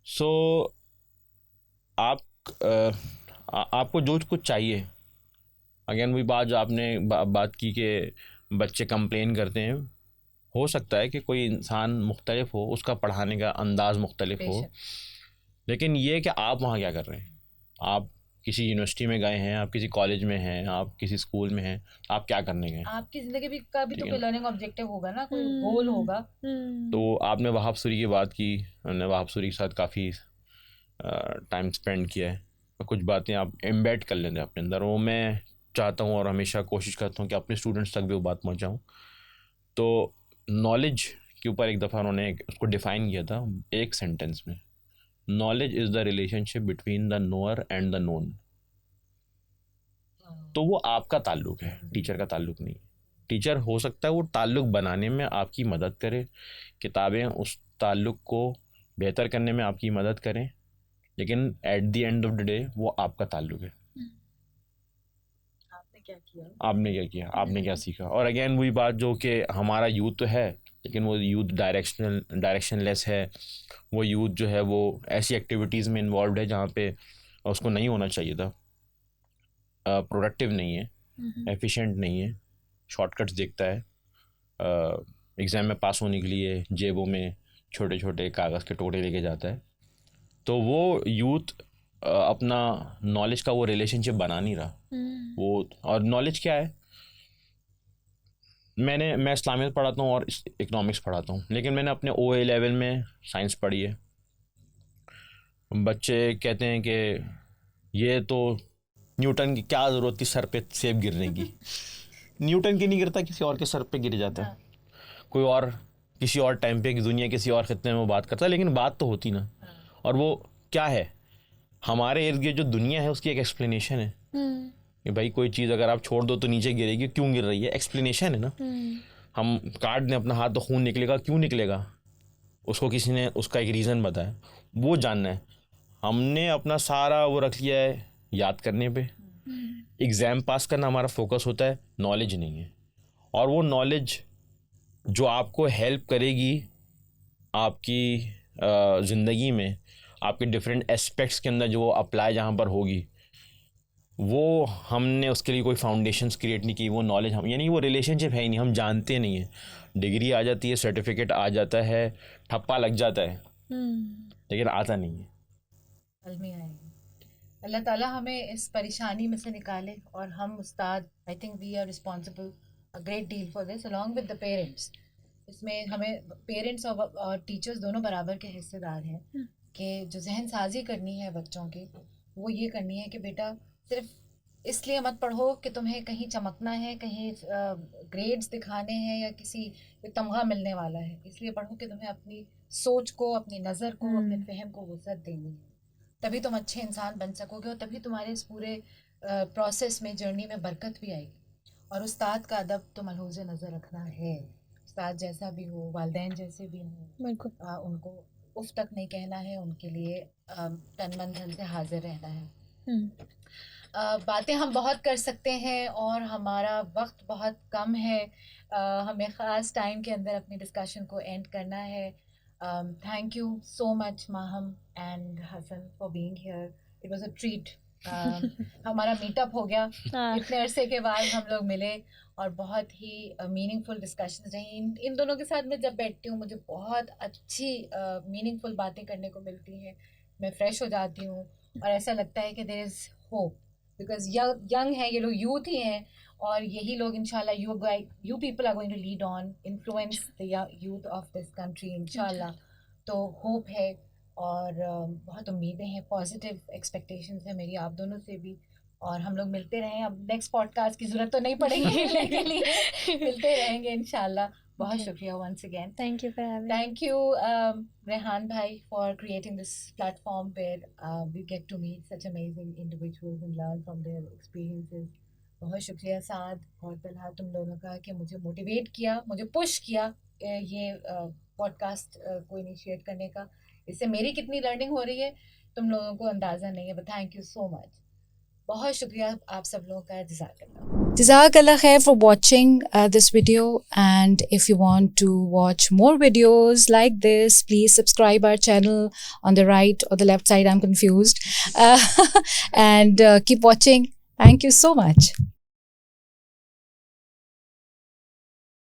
सो आप आपको जो कुछ चाहिए, अगेन वही बात जो आपने बात की कि बच्चे कंप्लेन करते हैं, हो सकता है कि कोई इंसान मुख्तलिफ हो, उसका पढ़ाने का अंदाज़ मुख्तलिफ हो, लेकिन ये कि आप वहाँ क्या कर रहे हैं. आप किसी यूनिवर्सिटी में गए हैं, आप किसी कॉलेज में हैं, आप किसी स्कूल में हैं, आप क्या करने गए. आपकी जिंदगी भी का भी तो ठीक कोई है। लर्निंग ऑब्जेक्टिव होगा ना, कोई गोल होगा। तो आपने वहाब सूरी की बात की, हमने वहाब सूरी के साथ काफ़ी टाइम स्पेंड किया है, और कुछ बातें आप एम्बेड कर लेते हैं अपने अंदर. वो मैं चाहता हूँ और हमेशा कोशिश करता हूँ कि अपने स्टूडेंट्स तक भी वो बात पहुँचाऊँ. तो नॉलेज के ऊपर एक दफ़ा उन्होंने उसको डिफ़ाइन किया था एक सेंटेंस में, knowledge is the relationship between the knower and the known. तो वो आपका ताल्लुक़ है, टीचर का ताल्लुक़ नहीं. टीचर हो सकता है वो ताल्लुक़ बनाने में आपकी मदद करे, किताबें उस ताल्लुक़ को बेहतर करने में आपकी मदद करें, लेकिन at the end of the day वो आपका ताल्लुक़ है. आपने क्या किया, आपने क्या सीखा. और अगेन वही बात जो कि हमारा यूथ तो है, लेकिन वो यूथ डायरेक्शनलेस है. वो यूथ जो है वो ऐसी एक्टिविटीज़ में इन्वॉल्व है जहाँ पे उसको नहीं होना चाहिए था. प्रोडक्टिव नहीं है, एफिशिएंट नहीं है, शॉर्टकट्स देखता है, एग्ज़ाम में पास होने के लिए जेबों में छोटे छोटे कागज़ के टुकड़े लेके जाता है. तो वो यूथ अपना नॉलेज का वो रिलेशनशिप बना नहीं रहा. वो और नॉलेज क्या है, मैं इस्लामियत पढ़ाता हूँ और इकोनॉमिक्स पढ़ाता हूँ, लेकिन मैंने अपने OA लेवल में साइंस पढ़ी है. बच्चे कहते हैं कि ये तो न्यूटन की क्या ज़रूरत थी सर पे सेब गिरने की. न्यूटन की नहीं गिरता, किसी और के सर पे गिर जाता है. कोई और किसी और टाइम पे दुनिया किसी और खित्ते में वो बात करता है, लेकिन बात तो होती ना. और वो क्या है, हमारे इर्द गिर्द जो दुनिया है उसकी एक एक्सप्लेनेशन है कि भाई कोई चीज़ अगर आप छोड़ दो तो नीचे गिरेगी, क्यों गिर रही है, एक्सप्लेनेशन है ना. हम काट दें अपना हाथ तो खून निकलेगा, क्यों निकलेगा, उसको किसी ने उसका एक रीज़न बताया, वो जानना है. हमने अपना सारा वो रख लिया है याद करने पे, एग्ज़ाम पास करना हमारा फोकस होता है, नॉलेज नहीं है. और वो नॉलेज जो आपको हेल्प करेगी आपकी ज़िंदगी में, आपके डिफरेंट एस्पेक्ट्स के अंदर जो वो अप्लाई जहाँ पर होगी, वो हमने उसके लिए कोई फाउंडेशंस क्रिएट नहीं की. वो नॉलेज हम, यानी वो रिलेशनशिप है ही नहीं, हम जानते नहीं हैं. डिग्री आ जाती है, सर्टिफिकेट आ जाता है, ठप्पा लग जाता है, लेकिन आता नहीं है. अल्लाह ताला हमें इस परेशानी में से निकाले, और हम उस्ताद, I think we are responsible a great deal for this along with the parents. इसमें हमें पेरेंट्स और टीचर्स दोनों बराबर के हिस्सेदार हैं कि जो जहन साजी करनी है बच्चों की, वो ये करनी है कि बेटा सिर्फ इसलिए मत पढ़ो कि तुम्हें कहीं चमकना है, कहीं ग्रेड्स दिखाने हैं या किसी तमगा मिलने वाला है. इसलिए पढ़ो कि तुम्हें अपनी सोच को, अपनी नज़र को, अपने फहम को वसअत देनी है. तभी तुम अच्छे इंसान बन सकोगे, और तभी तुम्हारे इस पूरे प्रोसेस में, जर्नी में बरकत भी आएगी. और उस्ताद का अदब तो मलहूज़ नज़र रखना है. उस्ताद जैसा भी हो, वालिदैन जैसे भी हों, उनको उफ तक नहीं कहना है, उनके लिए तन मन धन से हाजिर रहना है. बातें हम बहुत कर सकते हैं और हमारा वक्त बहुत कम है. हमें ख़ास टाइम के अंदर अपनी डिस्कशन को एंड करना है. Thank you so much, Maham and Hassan, for being here. It was a treat हमारा मीटअप हो गया, हाँ। इतने अरसे के बाद हम लोग मिले और बहुत ही मीनिंगफुल डिस्कशंस रही। इन दोनों के साथ मैं जब बैठती हूँ मुझे बहुत अच्छी मीनिंगफुल बातें करने को मिलती हैं, मैं फ्रेश हो जाती हूँ और ऐसा लगता है कि there is hope, because young है ये लोग, यूथ ही हैं और यही लोग इंशाल्लाह you people are going to lead on, influence the youth of this country इंशाल्लाह। तो होप है और बहुत उम्मीदें हैं, पॉजिटिव एक्सपेक्टेशंस है मेरी आप दोनों से भी, और हम लोग मिलते रहें। अब नेक्स्ट पॉडकास्ट की ज़रूरत तो नहीं पड़ेगी मिलने के लिए, मिलते रहेंगे इंशाल्लाह। बहुत शुक्रिया once again, thank you for having. Thank you Rehan भाई for creating this platform where we get to meet such amazing individuals and learn from their experiences. बहुत शुक्रिया साद और तलहा तुम दोनों का कि मुझे मोटिवेट किया, मुझे पुश किया ये पॉडकास्ट को इनिशिएट करने का। इससे मेरी कितनी लर्निंग हो रही है तुम लोगों को अंदाज़ा नहीं है, but thank you so much. बहुत शुक्रिया आप सब लोगों का। Jazakallah khair for watching this video, and if you want to watch more videos like this, please subscribe our channel on the right or the left side, I'm confused, and keep watching. Thank you so much.